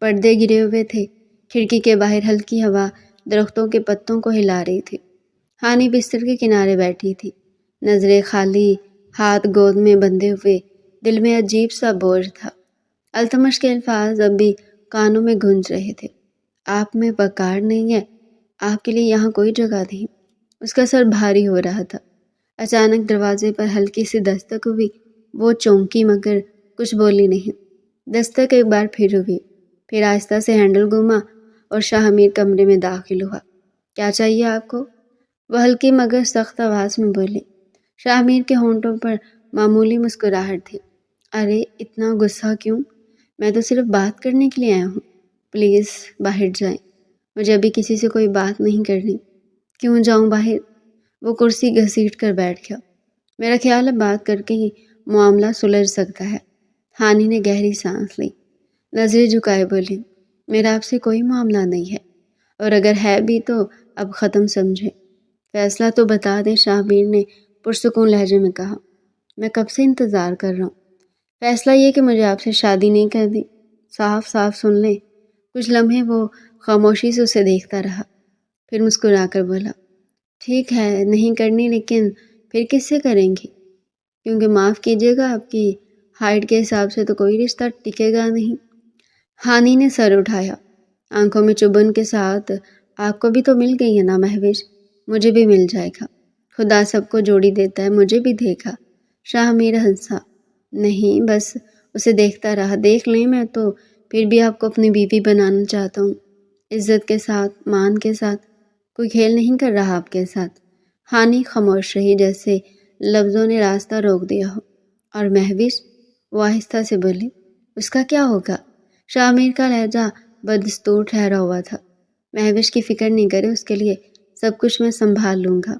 پردے گرے ہوئے تھے، کھڑکی کے باہر ہلکی ہوا درختوں کے پتوں کو ہلا رہی تھی۔ ہانی بستر کے کنارے بیٹھی تھی، نظریں خالی، ہاتھ گود میں بندھے ہوئے، دل میں عجیب سا بوجھ تھا۔ التمش کے الفاظ اب بھی کانوں میں گونج رہے تھے، آپ میں وقار نہیں ہے، آپ کے لیے یہاں کوئی جگہ نہیں۔ اس کا سر بھاری ہو رہا تھا۔ اچانک دروازے پر ہلکی سی دستک ہوئی، وہ چونکی مگر کچھ بولی نہیں۔ دستک ایک بار پھر ہوئی، پھر آہستہ سے ہینڈل گھوما اور شاہ امیر کمرے میں داخل ہوا۔ کیا چاہیے آپ کو؟ وہ ہلکی مگر سخت آواز میں بولی۔ شاہ امیر کے ہونٹوں پر معمولی مسکراہٹ تھی۔ ارے اتنا غصہ کیوں؟ میں تو صرف بات کرنے کے لیے آیا ہوں، پلیز باہر جائیں، مجھے ابھی کسی سے کوئی بات نہیں کرنی۔ کیوں جاؤں باہر؟ وہ کرسی گھسیٹ کر بیٹھ گیا۔ میرا خیال ہے بات کر کے ہی معاملہ سلجھ سکتا ہے۔ ہانی نے گہری سانس لی، نظریں جھکائے بولی، میرا آپ سے کوئی معاملہ نہیں ہے، اور اگر ہے بھی تو اب ختم سمجھے۔ فیصلہ تو بتا دیں، شاہ امیر نے پرسکون لہجے میں کہا۔ میں کب سے انتظار کر رہا ہوں۔ فیصلہ یہ کہ مجھے آپ سے شادی نہیں کرنی، صاف صاف سن لیں۔ کچھ لمحے وہ خاموشی سے اسے دیکھتا رہا، پھر مسکرا کر بولا، ٹھیک ہے نہیں کرنی، لیکن پھر کس سے کریں گی؟ کیونکہ معاف کیجیے گا، آپ کی ہائٹ کے حساب سے تو کوئی رشتہ ٹکے گا نہیں۔ ہانی نے سر اٹھایا، آنکھوں میں چبھن کے ساتھ۔ آپ کو بھی تو مل گئی ہے نا مہوش، مجھے بھی مل جائے گا۔ خدا سب کو جوڑی دیتا ہے، مجھے بھی دے گا۔ شاہ میر ہنسا۔ نہیں، بس اسے دیکھتا رہا۔ دیکھ لیں، میں تو پھر بھی آپ کو اپنی بیوی بنانا چاہتا ہوں، عزت کے ساتھ، مان کے ساتھ۔ کوئی کھیل نہیں کر رہا آپ کے ساتھ۔ ہانی خاموش رہی، جیسے لفظوں نے راستہ روک دیا ہو۔ اور مہوش؟ وہ آہستہ سے بولی۔ اس کا کیا ہوگا؟ شاہ میر کا لہجہ بدستور ٹھہرا ہوا تھا۔ مہوش کی فکر نہیں کرے، اس کے لیے سب کچھ میں سنبھال لوں گا۔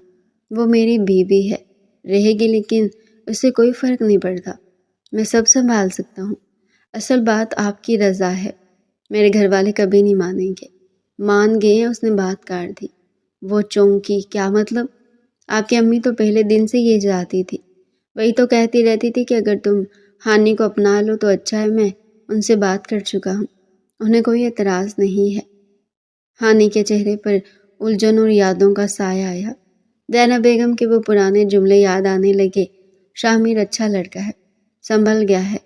وہ میری بیوی ہے، رہے گی، لیکن اس سے کوئی فرق نہیں پڑتا۔ میں سب سنبھال سکتا ہوں۔ اصل بات آپ کی رضا ہے۔ میرے گھر والے کبھی نہیں مانیں گے۔ مان گئے ہیں، اس نے بات کاٹ دی۔ وہ چونکی، کیا مطلب؟ آپ کی امی تو پہلے دن سے یہ چاہتی تھی، وہی تو کہتی رہتی تھی کہ اگر تم ہانی کو اپنا لو تو اچھا ہے۔ میں ان سے بات کر چکا ہوں، انہیں کوئی اعتراض نہیں ہے۔ ہانی کے چہرے پر الجھن اور یادوں کا سایہ آیا۔ زینب بیگم کے وہ پرانے جملے یاد آنے لگے۔ شاہ میر اچھا لڑکا ہے، سنبھل گیا ہے،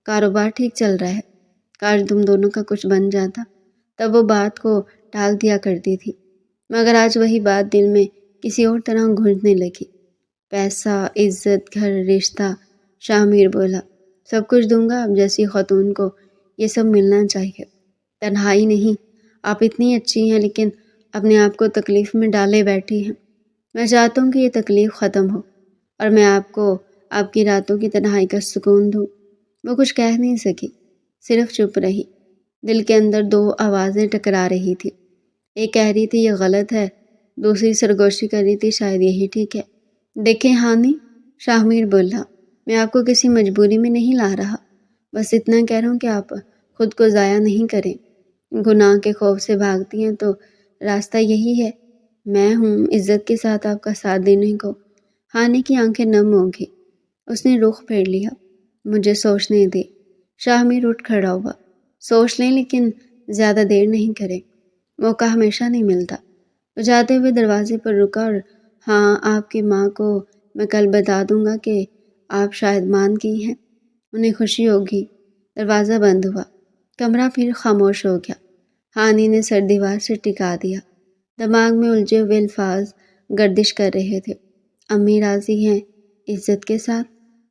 کاروبار ٹھیک چل رہا ہے۔ کاش تم دونوں کا کچھ بن جاتا۔ تب وہ بات کو ٹال دیا کرتی تھی، مگر آج وہی بات دل میں کسی اور طرح گونجنے لگی۔ پیسہ، عزت، گھر، رشتہ۔ شاہ میر بولا، سب کچھ دوں گا، اب جیسی خاتون کو یہ سب ملنا چاہیے۔ تنہائی نہیں، آپ اتنی اچھی ہیں لیکن اپنے آپ کو تکلیف میں ڈالے بیٹھی ہیں۔ میں چاہتا ہوں کہ یہ تکلیف ختم ہو اور میں آپ کو آپ کی راتوں کی تنہائی کا سکون دوں۔ وہ کچھ کہہ نہیں سکی، صرف چپ رہی۔ دل کے اندر دو آوازیں ٹکرا رہی تھی، ایک کہہ رہی تھی یہ غلط ہے، دوسری سرگوشی کر رہی تھی شاید یہی ٹھیک ہے۔ دیکھیں ہانی، شاہ میر بولا، میں آپ کو کسی مجبوری میں نہیں لا رہا، بس اتنا کہہ رہا ہوں کہ آپ خود کو ضائع نہیں کریں۔ گناہ کے خوف سے بھاگتی ہیں تو راستہ یہی ہے۔ میں ہوں عزت کے ساتھ آپ کا ساتھ دینے کو۔ ہانی کی آنکھیں نم ہو گئی، اس نے رخ پھیر لیا۔ مجھے سوچنے دے۔ شاہ میر اٹھ کھڑا ہوا۔ سوچ لیں لیکن زیادہ دیر نہیں کریں، موقع ہمیشہ نہیں ملتا۔ وہ جاتے ہوئے دروازے پر رکا اور ہاں، آپ کی ماں کو میں کل بتا دوں گا کہ آپ شاید مان گئی ہیں، انہیں خوشی ہوگی۔ دروازہ بند ہوا، کمرہ پھر خاموش ہو گیا۔ ہانی نے سر دیوار سے ٹکا دیا، دماغ میں الجھے ہوئے الفاظ گردش کر رہے تھے۔ امی راضی ہیں، عزت کے ساتھ،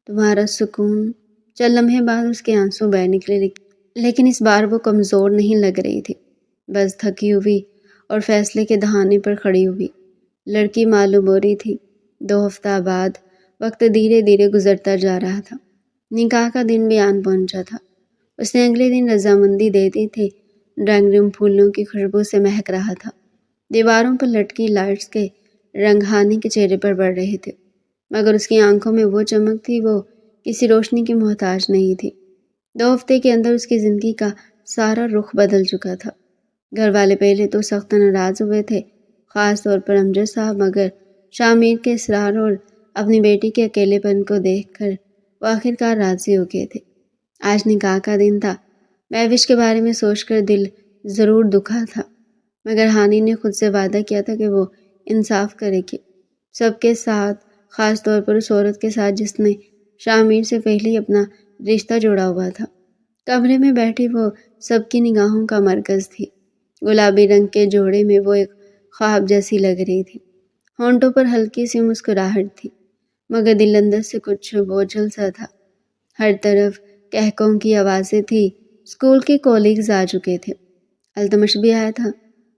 تمہارا سکون۔ چند لمحے بعد اس کے آنسو بہہ نکلے، لیکن اس بار وہ کمزور نہیں لگ رہی تھی، بس تھکی ہوئی اور فیصلے کے دہانے پر کھڑی ہوئی۔ لڑکی معلوم ہو رہی تھی۔ 2 ہفتہ بعد وقت دھیرے دھیرے گزرتا جا رہا تھا۔ نکاح کا دن بھی آن پہنچا تھا۔ اس نے اگلے دن رضامندی دے دی تھی۔ ڈرائنگ روم پھولوں کی خوشبو سے مہک رہا تھا۔ دیواروں پر لٹکی لائٹس کے رنگ ہانی کے چہرے پر پڑ رہے تھے، مگر اس کی آنکھوں میں وہ چمک تھی، وہ کسی روشنی کی محتاج نہیں تھی۔ 2 ہفتے کے اندر اس کی زندگی کا سارا رخ بدل چکا تھا۔ گھر والے پہلے تو سخت ناراض ہوئے تھے، خاص طور پر امجد صاحب، مگر شاہ میر کے اصرار اور اپنی بیٹی کے اکیلے پن کو دیکھ کر وہ آخرکار راضی ہو گئے تھے۔ آج نکاح کا دن تھا۔ مہوش کے بارے میں سوچ کر دل ضرور دکھا تھا، مگر ہانی نے خود سے وعدہ کیا تھا کہ وہ انصاف کرے گی، سب کے ساتھ، خاص طور پر اس عورت کے ساتھ جس نے شاہ میر سے پہلے ہی اپنا رشتہ جوڑا ہوا تھا۔ کمرے میں بیٹھی وہ سب کی نگاہوں کا مرکز تھی۔ گلابی رنگ کے جوڑے میں وہ ایک خواب جیسی لگ رہی تھی۔ ہونٹوں پر ہلکی سی مسکراہٹ تھی، مگر دل اندر سے کچھ بوجھل سا تھا۔ ہر طرف کہکوں کی آوازیں تھی۔ اسکول کے کولیگز آ چکے تھے، التمش بھی آیا تھا۔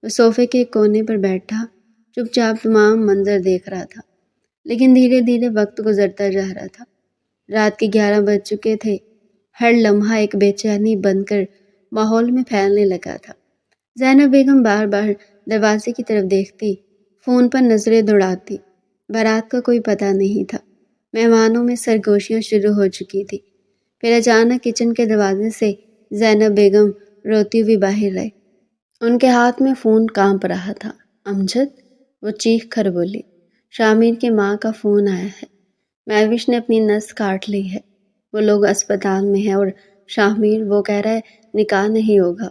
وہ صوفے کے کونے پر بیٹھا چپ چاپ تمام منظر دیکھ رہا تھا، لیکن دھیرے دھیرے وقت گزرتا جا رہا تھا۔ رات کے 11 بج چکے تھے۔ ہر لمحہ ایک بے چینی بن کر ماحول میں پھیلنے لگا تھا۔ زینب بیگم بار بار دروازے کی طرف دیکھتی، فون پر نظریں دوڑاتی۔ بارات کا کوئی پتہ نہیں تھا۔ مہمانوں میں سرگوشیاں شروع ہو چکی تھی۔ پھر اچانک کچن کے دروازے سے زینب بیگم روتی ہوئی باہر آئی۔ ان کے ہاتھ میں فون کانپ رہا تھا۔ امجد، وہ چیخ کر بولی، شاہ میر کی ماں کا فون آیا ہے۔ مہوش نے اپنی نس کاٹ لی ہے، وہ لوگ اسپتال میں ہیں اور شاہ میر، وہ کہہ رہا ہے نکاح نہیں ہوگا۔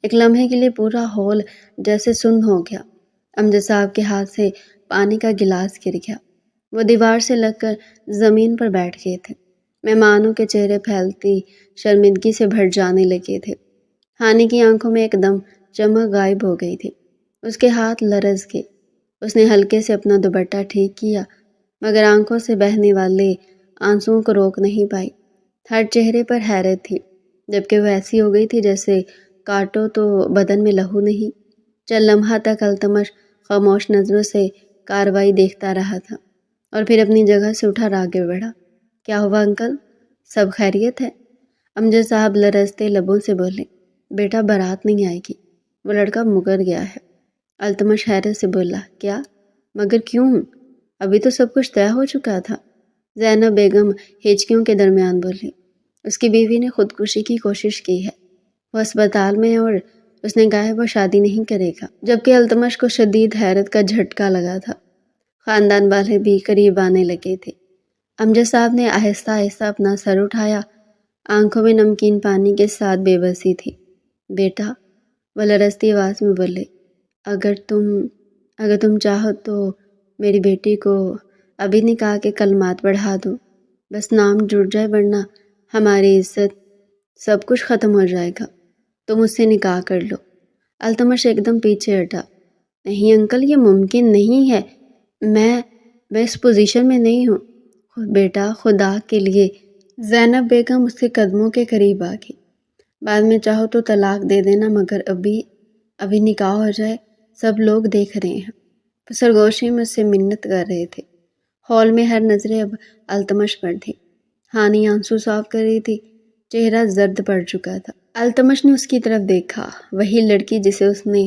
ایک لمحے کے لیے پورا ہال جیسے سن ہو گیا۔ امجد صاحب کے ہاتھ سے پانی کا گلاس گر گیا۔ وہ دیوار سے لگ کر زمین پر بیٹھ گئے تھے۔ مہمانوں کے چہرے پھیلتی شرمندگی سے بھر جانے لگے تھے۔ ہانی کی آنکھوں میں ایک دم چمک غائب ہو گئی تھی، اس کے ہاتھ لرز گئے۔ اس نے ہلکے سے اپنا دوپٹہ ٹھیک کیا، مگر آنکھوں سے بہنے والے آنسوؤں کو روک نہیں پائی۔ ہر چہرے پر حیرت تھی، جبکہ وہ ایسی ہو گئی تھی جیسے کاٹو تو بدن میں لہو نہیں۔ چند لمحہ تک التمش خاموش نظروں سے کارروائی دیکھتا رہا تھا، اور پھر اپنی جگہ سے اٹھا آگے بڑھا۔ کیا ہوا انکل؟ سب خیریت ہے؟ امجد صاحب لرزتے لبوں سے بولے۔ بیٹا بارات نہیں آئے گی، وہ لڑکا مکر گیا ہے۔ التمش حیرت سے بولا۔ کیا؟ مگر کیوں؟ ابھی تو سب کچھ طے ہو چکا تھا۔ زینب بیگم ہچکیوں کے درمیان بولی۔ اس کی بیوی نے خودکشی کی کوشش کی ہے، وہ اسپتال میں ہے، اور اس نے کہا ہے وہ شادی نہیں کرے گا۔ جبکہ التمش کو شدید حیرت کا جھٹکا لگا تھا۔ خاندان والے بھی قریب آنے لگے تھے۔ امجد صاحب نے آہستہ آہستہ اپنا سر اٹھایا، آنکھوں میں نمکین پانی کے ساتھ بے بسی تھی۔ بیٹا، وہ لرزتی آواز میں بولے، اگر تم چاہو تو میری بیٹی کو ابھی نکاح کے کلمات پڑھا دو، بس نام جڑ جائے، ورنہ ہماری عزت سب کچھ ختم ہو جائے گا۔ تم اس سے نکاح کر لو۔ التمش ایک دم پیچھے ہٹا۔ نہیں انکل، یہ ممکن نہیں ہے، میں اس پوزیشن میں نہیں ہوں۔ بیٹا خدا کے لیے۔ زینب بیگم اس کے قدموں کے قریب آ گئی۔ بعد میں چاہو تو طلاق دے دینا، مگر ابھی نکاح ہو جائے، سب لوگ دیکھ رہے ہیں۔ وہ سرگوشی میں اس سے منت کر رہے تھے۔ ہال میں ہر نظریں اب التمش پر تھی۔ ہانی آنسو صاف کر رہی تھی، چہرہ زرد پڑ چکا تھا۔ التمش نے اس کی طرف دیکھا، وہی لڑکی جسے اس نے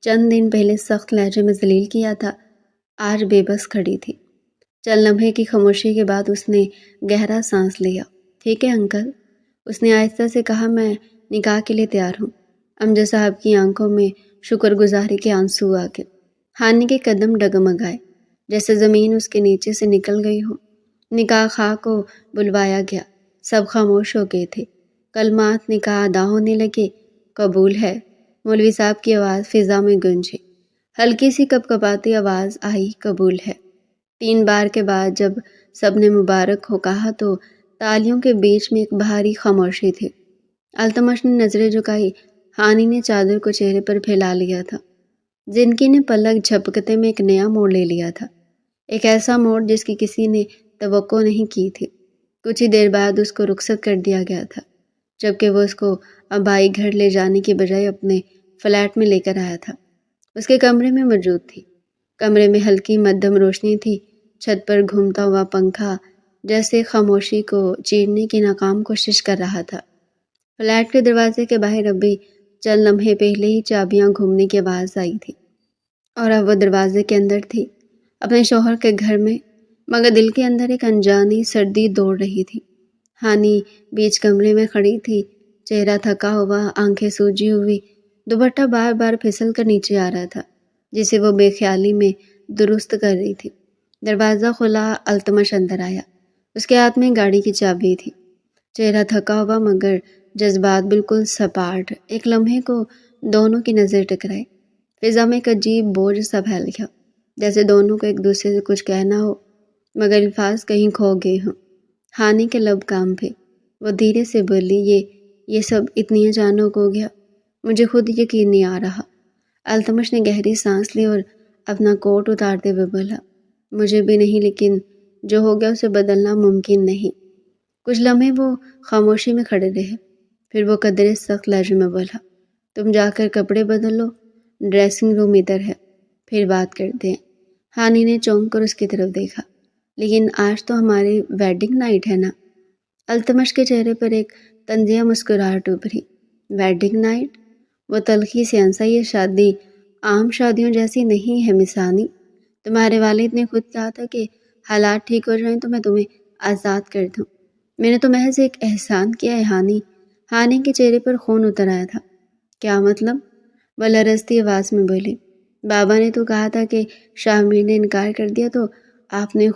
چند دن پہلے سخت لہجے میں ذلیل کیا تھا، آج بے بس کھڑی تھی۔ چند لمحے کی خاموشی کے بعد اس نے گہرا سانس لیا۔ ٹھیک ہے انکل، اس نے آہستہ سے کہا، میں نکاح کے لیے تیار ہوں۔ امجد صاحب کی آنکھوں میں شکر گزاری کے آنسو آ گئے۔ ہانی کے قدم ڈگمگائے، جیسے زمین اس کے نیچے سے نکل گئی ہو۔ نکاح خواہ کو بلوایا گیا، سب خاموش ہو گئے تھے۔ کلمات نکاح ادا ہونے لگے۔ قبول ہے، مولوی صاحب کی آواز فضا میں گونجی۔ ہلکی سی کپکپاتی آواز آئی، قبول ہے۔ 3 بار کے بعد جب سب نے مبارک ہو کہا تو تالیوں کے بیچ میں ایک بھاری خاموشی تھی۔ التمش نے نظریں جھکائی، ہانی نے چادر کو چہرے پر پھیلا لیا تھا۔ زندگی نے پلک جھپکتے میں ایک نیا موڑ لے لیا تھا، ایک ایسا موڑ جس کی کسی نے توقع نہیں کی تھی۔ کچھ ہی دیر بعد اس کو رخصت کر دیا گیا تھا، جبکہ وہ اس کو آبائی گھر لے جانے کی بجائے اپنے فلیٹ میں لے کر آیا تھا۔ اس کے کمرے میں موجود تھی۔ کمرے میں ہلکی مدھم روشنی تھی، چھت پر گھومتا ہوا پنکھا جیسے خاموشی کو چیرنے کی ناکام کوشش کر رہا تھا۔ فلیٹ کے دروازے کے باہر ابھی چند لمحے پہلے ہی چابیاں گھومنے کی آواز آئی تھی، اور اب وہ دروازے کے اندر تھی، اپنے شوہر کے گھر میں، مگر دل کے اندر ایک انجانی سردی دوڑ رہی تھی۔ ہانی بیچ کمرے میں کھڑی تھی، چہرہ تھکا ہوا، آنکھیں سوجی ہوئی، دوپٹہ بار بار پھسل کر نیچے آ رہا تھا، جسے وہ بے خیالی میں درست کر رہی تھی۔ دروازہ کھلا، التمش اندر آیا۔ اس کے ہاتھ میں گاڑی کی چابی تھی، چہرہ تھکا ہوا مگر جذبات بالکل سپاٹ۔ ایک لمحے کو دونوں کی نظر ٹکرائی، فضا میں ایک عجیب بوجھ سا پھیل گیا، جیسے دونوں کو ایک دوسرے سے کچھ کہنا ہو مگر الفاظ کہیں کھو گئے ہوں۔ ہانی کے لب کام پہ، وہ دھیرے سے بولی، یہ سب اتنی اچانک ہو گیا، مجھے خود یقین نہیں آ رہا۔ التمش نے گہری سانس لی اور اپنا کوٹ اتارتے ہوئے بولا، مجھے بھی نہیں، لیکن جو ہو گیا اسے بدلنا ممکن نہیں۔ کچھ لمحے وہ خاموشی میں کھڑے رہے، پھر وہ قدرے سخت لہجے میں بولا، تم جا کر کپڑے بدل لو، ڈریسنگ روم ادھر ہے، پھر بات کرتے ہیں۔ ہانی نے چونک کر اس کی طرف دیکھا، لیکن آج تو ہماری ویڈنگ نائٹ ہے نا؟ التمش کے چہرے پر ایک طنزیہ مسکراہٹ ابھری۔ Wedding night? وہ تلخی سے ہنسا، یہ شادی عام شادیوں جیسی نہیں ہے مسانی۔ تمہارے والد نے خود کہا تھا کہ حالات ٹھیک ہو جائیں تو میں تمہیں آزاد کر دوں۔ میں نے تو محض ایک احسان کیا ہے ہانی۔ ہانی کے چہرے پر خون اتر آیا تھا۔ کیا مطلب؟ وہ لرزتی آواز میں بولی، بابا نے تو کہا تھا کہ شاہ میر نے انکار کر دیا تو آپ نے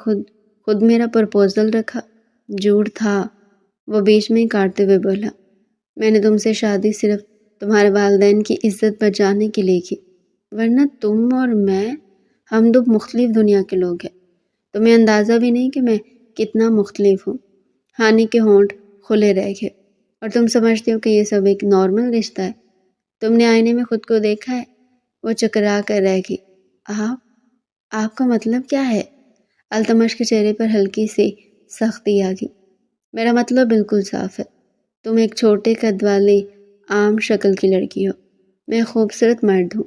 خود میرا پرپوزل رکھا۔ جھوٹ تھا، وہ بیچ میں کاٹتے ہوئے بولا، میں نے تم سے شادی صرف تمہارے والدین کی عزت بچانے کے لیے کی، ورنہ تم اور میں، ہم دو مختلف دنیا کے لوگ ہیں۔ تمہیں اندازہ بھی نہیں کہ میں کتنا مختلف ہوں۔ ہانی کے ہونٹ کھلے رہ گئے۔ اور تم سمجھتے ہو کہ یہ سب ایک نارمل رشتہ ہے؟ تم نے آئینے میں خود کو دیکھا ہے؟ وہ چکرا کر رہ گئی۔ آپ کا مطلب کیا ہے؟ التمش کے چہرے پر ہلکی سی سختی آ گئی۔ میرا مطلب بالکل صاف ہے۔ تم ایک چھوٹے قد والی عام شکل کی لڑکی ہو، میں خوبصورت مرد ہوں۔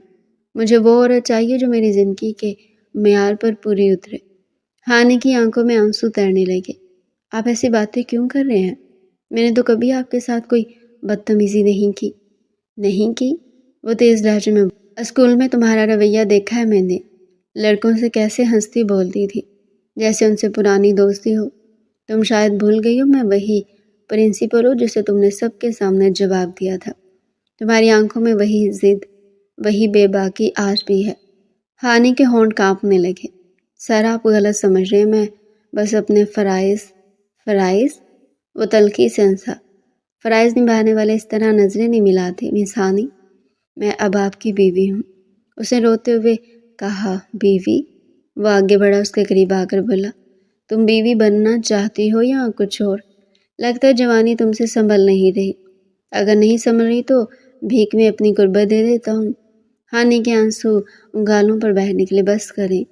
مجھے وہ عورت چاہیے جو میری زندگی کے معیار پر پوری اترے۔ ہانی کی آنکھوں میں آنسو تیرنے لگے۔ آپ ایسی باتیں کیوں کر رہے ہیں؟ میں نے تو کبھی آپ کے ساتھ کوئی بدتمیزی نہیں کی۔ نہیں کی؟ وہ تیز لہجے میں اسکول میں تمہارا رویہ دیکھا ہے میں نے۔ لڑکوں سے کیسے ہنستی بولتی تھی، جیسے ان سے پرانی دوستی ہو۔ تم شاید بھول گئی ہو میں وہی پرنسپل ہوں جسے تم نے سب کے سامنے جواب دیا تھا۔ تمہاری آنکھوں میں وہی ضد، وہی بے باکی آج بھی ہے۔ ہانی کے ہونٹ کانپنے لگے۔ سر آپ غلط سمجھ رہے ہیں، میں بس اپنے فرائض؟ وہ تلخی سے ہنسا۔ فرائض نبھانے والے اس طرح نظریں نہیں ملاتے مس ہانی۔ میں اب آپ کی بیوی ہوں۔ اس نے روتے ہوئے کہا بیوی؟ وہ آگے بڑھا، اس کے قریب آ کر بولا تم بیوی بننا چاہتی ہو یا کچھ اور؟ لگتا ہے جوانی تم سے سنبھل نہیں رہی۔ اگر نہیں سنبھل رہی تو بھیک میں اپنی غربت دے دیتا ہوں۔ ہانی کے آنسو گالوں پر بہہ نکلے۔ بس کریں،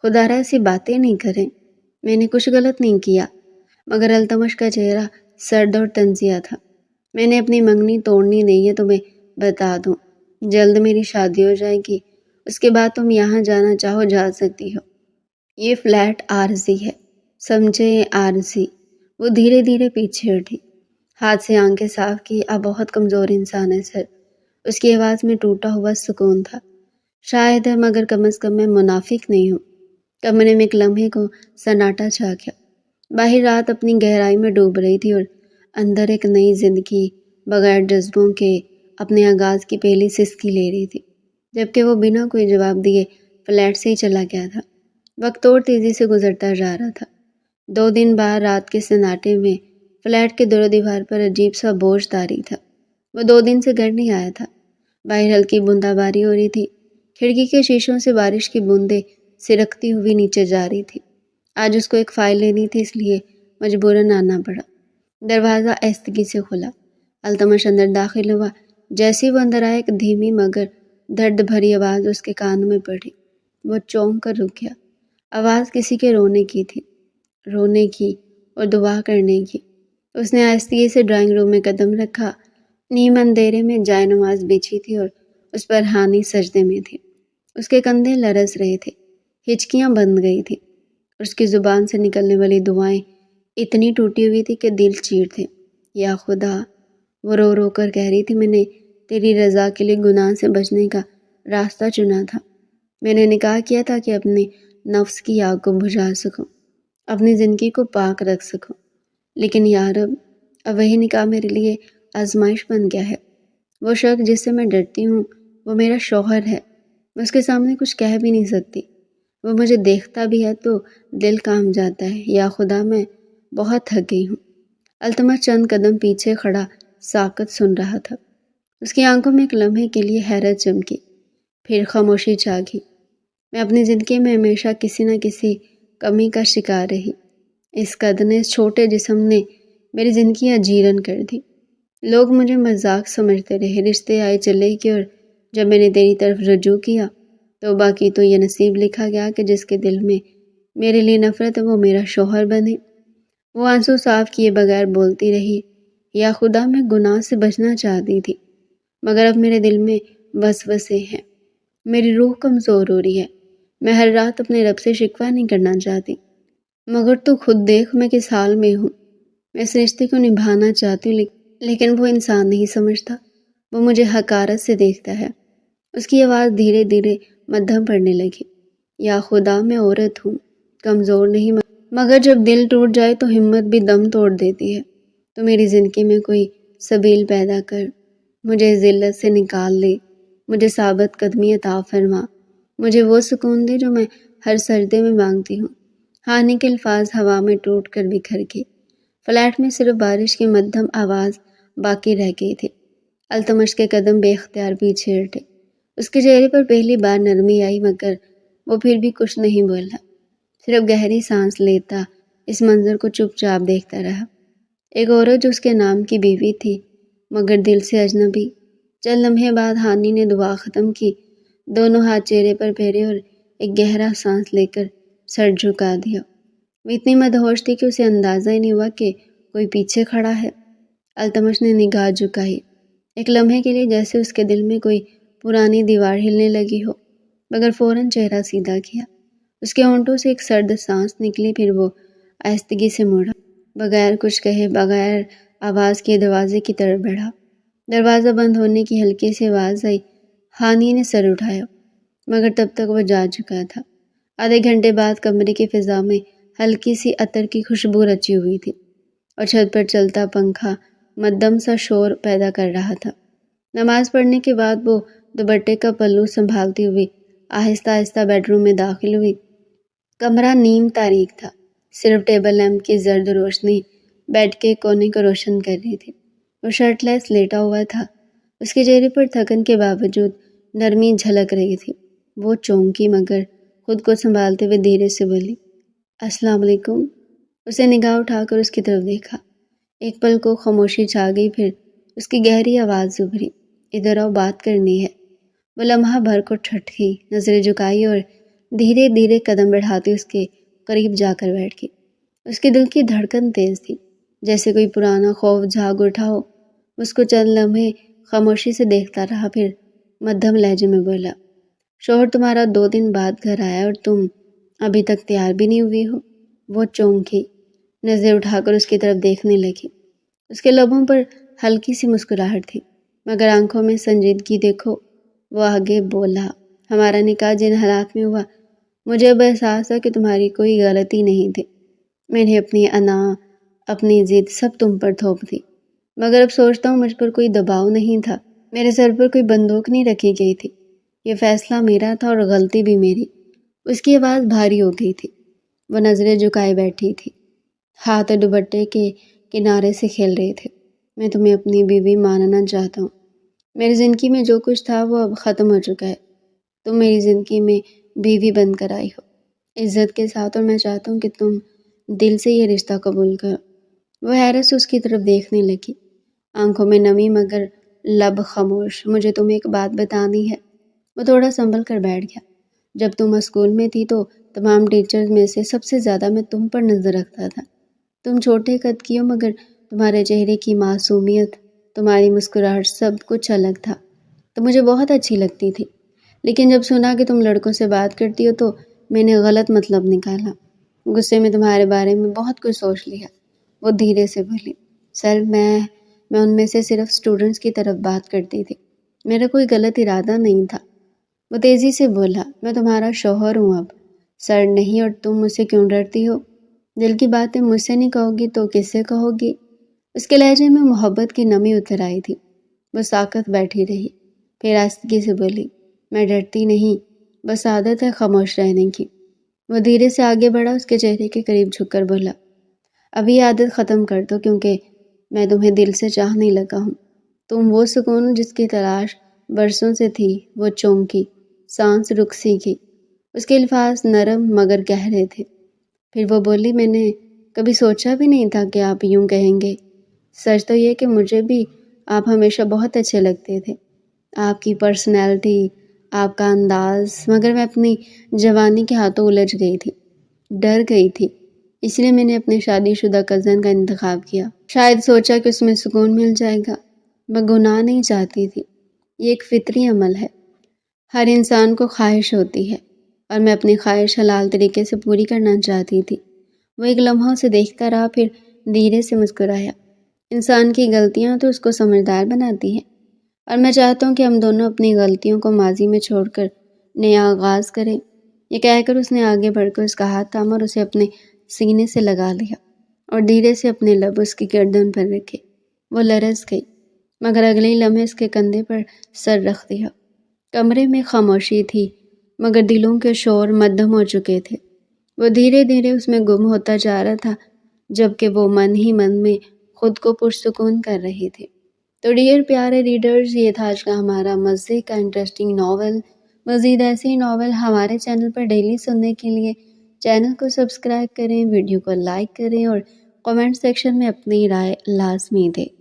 خدا را ایسی باتیں نہیں کریں۔ میں نے کچھ غلط نہیں کیا۔ مگر التمش کا چہرہ سرد اور تنزیہ تھا۔ میں نے اپنی منگنی توڑنی نہیں ہے، تمہیں بتا دوں۔ جلد میری شادی ہو جائے گی، اس کے بعد تم یہاں جانا چاہو جا سکتی ہو۔ یہ فلیٹ عارضی ہے، سمجھے؟ عارضی۔ وہ دھیرے دھیرے پیچھے ہٹی، ہاتھ سے آنکھیں صاف کی۔ آپ بہت کمزور انسان ہے سر۔ اس کی آواز میں ٹوٹا ہوا سکون تھا۔ شاید ہے، مگر کم از کم میں منافق نہیں ہوں۔ کمرے میں ایک لمحے کو سناٹا چھا گیا۔ باہر رات اپنی گہرائی میں ڈوب رہی تھی اور اندر ایک نئی زندگی بغیر جذبوں کے اپنے آغاز کی پہلی سسکی لے رہی تھی، جبکہ وہ بنا کوئی جواب دیے فلیٹ سے ہی چلا گیا تھا۔ وقت اور تیزی سے گزرتا جا رہا تھا۔ 2 دن بعد رات کے سناٹے میں فلیٹ کے دور و دیوار پر عجیب سا بوجھ طاری تھا۔ وہ 2 دن سے گھر نہیں آیا تھا۔ باہر ہلکی بوندا باری ہو رہی تھی۔ کھڑکی کے شیشوں سے بارش کی بوندیں سرکتی ہوئی نیچے جا رہی تھی۔ آج اس کو ایک فائل لینی تھی، اس لیے مجبوراً آنا پڑا۔ دروازہ آہستگی سے کھلا۔ التمش اندر داخل ہوا۔ جیسے وہ اندر آیا، ایک دھیمی مگر درد بھری آواز اس کے کانوں میں پڑی۔ وہ چونک کر رک گیا۔ آواز کسی کے رونے کی تھی، رونے کی اور دعا کرنے کی۔ اس نے آہستگی سے ڈرائنگ روم میں قدم رکھا۔ نیم اندھیرے میں جائے نماز بچھی تھی اور اس پر ہانی سجدے میں تھی۔ اس کے کندھے لرز رہے تھے، ہچکیاں بند گئی تھی، اور اس کی زبان سے نکلنے والی دعائیں اتنی ٹوٹی ہوئی تھی کہ دل چیر تھے۔ یا خدا، وہ رو رو کر کہہ رہی تھی، میں نے تیری رضا کے لیے گناہ سے بچنے کا راستہ چنا تھا۔ میں نے نکاح کیا تھا کہ اپنے نفس کی آگ کو بجھا سکوں، اپنی زندگی کو پاک رکھ سکوں۔ لیکن یا رب، اب وہی نکاح میرے لیے آزمائش بن گیا ہے۔ وہ شخص جس سے میں ڈرتی ہوں وہ میرا شوہر ہے۔ میں اس کے سامنے کچھ کہہ بھی نہیں سکتی۔ وہ مجھے دیکھتا بھی ہے تو دل کانپ جاتا ہے۔ یا خدا، میں بہت تھک گئی ہوں۔ التمش چند قدم پیچھے کھڑا ساکت سن رہا تھا۔ اس کی آنکھوں میں ایک لمحے کے لیے حیرت چمکی، پھر خاموشی چھا گئی۔ میں اپنی زندگی میں ہمیشہ کسی نہ کسی کمی کا شکار رہی۔ اس قد نے، اس چھوٹے جسم نے میری زندگی اجیرن کر دی۔ لوگ مجھے مذاق سمجھتے رہے، رشتے آئے چلے گئے، اور جب میں نے تیری طرف رجوع کیا تو باقی تو یہ نصیب لکھا گیا کہ جس کے دل میں میرے لیے نفرت ہے وہ میرا شوہر بنے۔ وہ آنسو صاف کیے بغیر بولتی رہی، یا خدا، میں گناہ سے بچنا چاہتی تھی، مگر اب میرے دل میں وسوسے ہیں، میری روح کمزور ہو رہی ہے۔ میں ہر رات اپنے رب سے شکوہ نہیں کرنا چاہتی، مگر تو خود دیکھ میں کس حال میں ہوں۔ میں اس رشتے کو نبھانا چاہتی ہوں، لیکن وہ انسان نہیں سمجھتا۔ وہ مجھے حقارت سے دیکھتا ہے۔ اس کی آواز دھیرے دھیرے مدھم پڑنے لگی۔ یا خدا، میں عورت ہوں، کمزور نہیں، مگر جب دل ٹوٹ جائے تو ہمت بھی دم توڑ دیتی ہے۔ تو میری زندگی میں کوئی سبیل پیدا کر، مجھے ذلت سے نکال لے، مجھے ثابت قدمی عطا فرما، مجھے وہ سکون دے جو میں ہر سجدے میں مانگتی ہوں۔ ہانی کے الفاظ ہوا میں ٹوٹ کر بکھر گئے۔ فلیٹ میں صرف بارش کی مدھم آواز باقی رہ گئی تھی۔ التمش کے قدم بے اختیار پیچھے ہٹے۔ اس کے چہرے پر پہلی بار نرمی آئی، مگر وہ پھر بھی کچھ نہیں بولا، صرف گہری سانس لیتا اس منظر کو چپ چاپ دیکھتا رہا۔ ایک عورت جو اس کے نام کی بیوی تھی مگر دل سے اجنبی۔ چند لمحے بعد ہانی نے دعا ختم کی، دونوں ہاتھ چہرے پر پھیرے اور ایک گہرا سانس لے کر سر جھکا دیا۔ وہ اتنی مدہوش تھی کہ اسے اندازہ ہی نہیں ہوا کہ کوئی پیچھے کھڑا ہے۔ التمش نے نگاہ جھکائی، ایک لمحے کے لیے جیسے اس کے دل میں کوئی پرانی دیوار ہلنے لگی ہو، مگر فوراً چہرہ سیدھا کیا۔ اس کے ہونٹوں سے ایک سرد سانس نکلی، پھر وہ آہستگی سے مڑا، بغیر کچھ کہے، بغیر آواز کے دروازے کی طرف بڑھا۔ دروازہ بند ہونے کی ہلکی سی آواز آئی۔ ہانی نے سر اٹھایا، مگر تب تک وہ جا چکا تھا۔ آدھے گھنٹے بعد کمرے کی فضا میں ہلکی سی عطر کی خوشبو رچی ہوئی تھی اور چھت پر چلتا پنکھا مدھم سا شور پیدا کر رہا تھا۔ نماز پڑھنے کے بعد وہ دوپٹے کا پلو سنبھالتی ہوئی آہستہ آہستہ بیڈ روم میں داخل ہوئی۔ کمرہ نیم تاریک تھا، صرف ٹیبل لیمپ کی زرد روشنی بیڈ کے کونے کو روشن کر رہی تھی۔ وہ شرٹ لیس لیٹا ہوا تھا، اس کے چہرے پر تھکن کے باوجود نرمی جھلک رہی تھی۔ وہ چونکی مگر خود کو سنبھالتے ہوئے دھیرے سے بولی، السلام علیکم۔ اسے نگاہ اٹھا کر اس کی طرف دیکھا، ایک پل کو خاموشی چھا گئی، پھر اس کی گہری آواز ابھری، ادھر آؤ، بات کرنی ہے۔ وہ لمحہ بھر کو ٹھٹکی، نظریں جھکائی اور دھیرے دھیرے قدم بڑھاتی اس کے قریب جا کر بیٹھ گئی۔ اس کے دل کی دھڑکن تیز تھی، جیسے کوئی پرانا خوف جاگ اٹھا ہو۔ اس کو چند لمحے خاموشی سے دیکھتا رہا، پھر مدھم لہجے میں بولا، شوہر تمہارا 2 دن بعد گھر آیا اور تم ابھی تک تیار بھی نہیں ہوئی ہو۔ وہ چونکی، نظر اٹھا کر اس کی طرف دیکھنے لگی۔ اس کے لبوں پر ہلکی سی مسکراہٹ تھی، مگر آنکھوں میں سنجیدگی دیکھو۔ وہ آگے بولا، ہمارا نکاح جن حالات میں ہوا، مجھے اب احساس ہے کہ تمہاری کوئی غلطی نہیں تھی۔ میں نے اپنی انا، اپنی ضد سب تم پر تھوپ دی، مگر اب سوچتا ہوں مجھ پر کوئی دباؤ نہیں تھا، میرے سر پر کوئی بندوق نہیں رکھی گئی تھی، یہ فیصلہ میرا تھا اور غلطی بھی میری۔ اس کی آواز بھاری ہو گئی تھی، وہ نظریں جھکائے بیٹھی تھی، ہاتھ دوپٹے کے کنارے سے کھیل رہے تھے۔ میں تمہیں اپنی بیوی ماننا چاہتا ہوں، میری زندگی میں جو کچھ تھا وہ اب ختم ہو چکا ہے، تم میری زندگی میں بیوی بن کر آئی ہو، عزت کے ساتھ، اور میں چاہتا ہوں کہ تم دل سے یہ رشتہ قبول کرو۔ وہ حیرت سے اس کی طرف دیکھنے لگی، آنکھوں میں نمی مگر لب خاموش۔ مجھے تمہیں ایک بات بتانی ہے۔ وہ تھوڑا سنبھل کر بیٹھ گیا۔ جب تم اسکول میں تھی تو تمام ٹیچرز میں سے سب سے زیادہ میں تم پر نظر رکھتا تھا۔ تم چھوٹے قد کی ہو مگر تمہارے چہرے کی معصومیت، تمہاری مسکراہٹ، سب کچھ الگ تھا۔ تم مجھے بہت اچھی لگتی تھی، لیکن جب سنا کہ تم لڑکوں سے بات کرتی ہو تو میں نے غلط مطلب نکالا، غصے میں تمہارے بارے میں بہت کچھ سوچ لیا۔ وہ دھیرے سے بولی، سر میں ان میں سے صرف اسٹوڈنٹس کی طرف بات کرتی تھی، میرا کوئی غلط ارادہ نہیں تھا۔ وہ تیزی سے بولا، میں تمہارا شوہر ہوں اب۔ سر نہیں، اور تم مجھ سے کیوں ڈرتی ہو؟ دل کی باتیں مجھ سے نہیں کہو گی تو کس سے کہو گی؟ اس کے لہجے میں محبت کی نمی اتر آئی تھی۔ وہ ساکت بیٹھی رہی، پھر آہستگی سے بولی، میں ڈرتی نہیں، بس عادت ہے خاموش رہنے کی۔ وہ دھیرے سے آگے بڑھا، اس کے چہرے کے قریب جھک کر بولا، ابھی عادت ختم کر دو، کیونکہ میں تمہیں دل سے چاہنے لگا ہوں۔ تم وہ سکون جس کی تلاش برسوں سے تھی۔ وہ چونکی، سانس رک سی گئی، اس کے الفاظ نرم مگر گہرے تھے۔ پھر وہ بولی، میں نے کبھی سوچا بھی نہیں تھا کہ آپ یوں کہیں گے۔ سچ تو یہ کہ مجھے بھی آپ ہمیشہ بہت اچھے لگتے تھے، آپ کی پرسنالٹی، آپ کا انداز، مگر میں اپنی جوانی کے ہاتھوں الجھ گئی تھی، ڈر گئی تھی، اس لیے میں نے اپنے شادی شدہ کزن کا انتخاب کیا۔ شاید سوچا کہ اس میں سکون مل جائے گا۔ میں گناہ نہیں چاہتی تھی، یہ ایک فطری عمل ہے، ہر انسان کو خواہش ہوتی ہے، اور میں اپنی خواہش حلال طریقے سے پوری کرنا چاہتی تھی۔ وہ ایک لمحہ اسے دیکھتا رہا، پھر دھیرے سے مسکرایا، انسان کی غلطیاں تو اس کو سمجھدار بناتی ہیں، اور میں چاہتا ہوں کہ ہم دونوں اپنی غلطیوں کو ماضی میں چھوڑ کر نیا آغاز کریں۔ یہ کہہ کر اس نے آگے بڑھ کر اس کا ہاتھ تھاما اور اسے اپنے سینے سے لگا لیا اور دھیرے سے اپنے لب اس کی گردن پر رکھے۔ وہ لرز گئی، مگر اگلے ہی لمحے اس کے کندھے پر سر رکھ دیا۔ کمرے میں خاموشی تھی، مگر دلوں کے شور مدھم ہو چکے تھے۔ وہ دھیرے دھیرے اس میں گم ہوتا جا رہا تھا، جبکہ وہ من ہی من میں خود کو پرسکون کر رہی تھی۔ تو ڈیئر پیارے ریڈرز، یہ تھا آج کا ہمارا مزے کا انٹرسٹنگ ناول۔ مزید ایسے ہی ناول ہمارے چینل پر ڈیلی سننے کے لیے چینل کو سبسکرائب کریں، ویڈیو کو لائک کریں اور کمنٹ سیکشن میں اپنی رائے لازمی دیں۔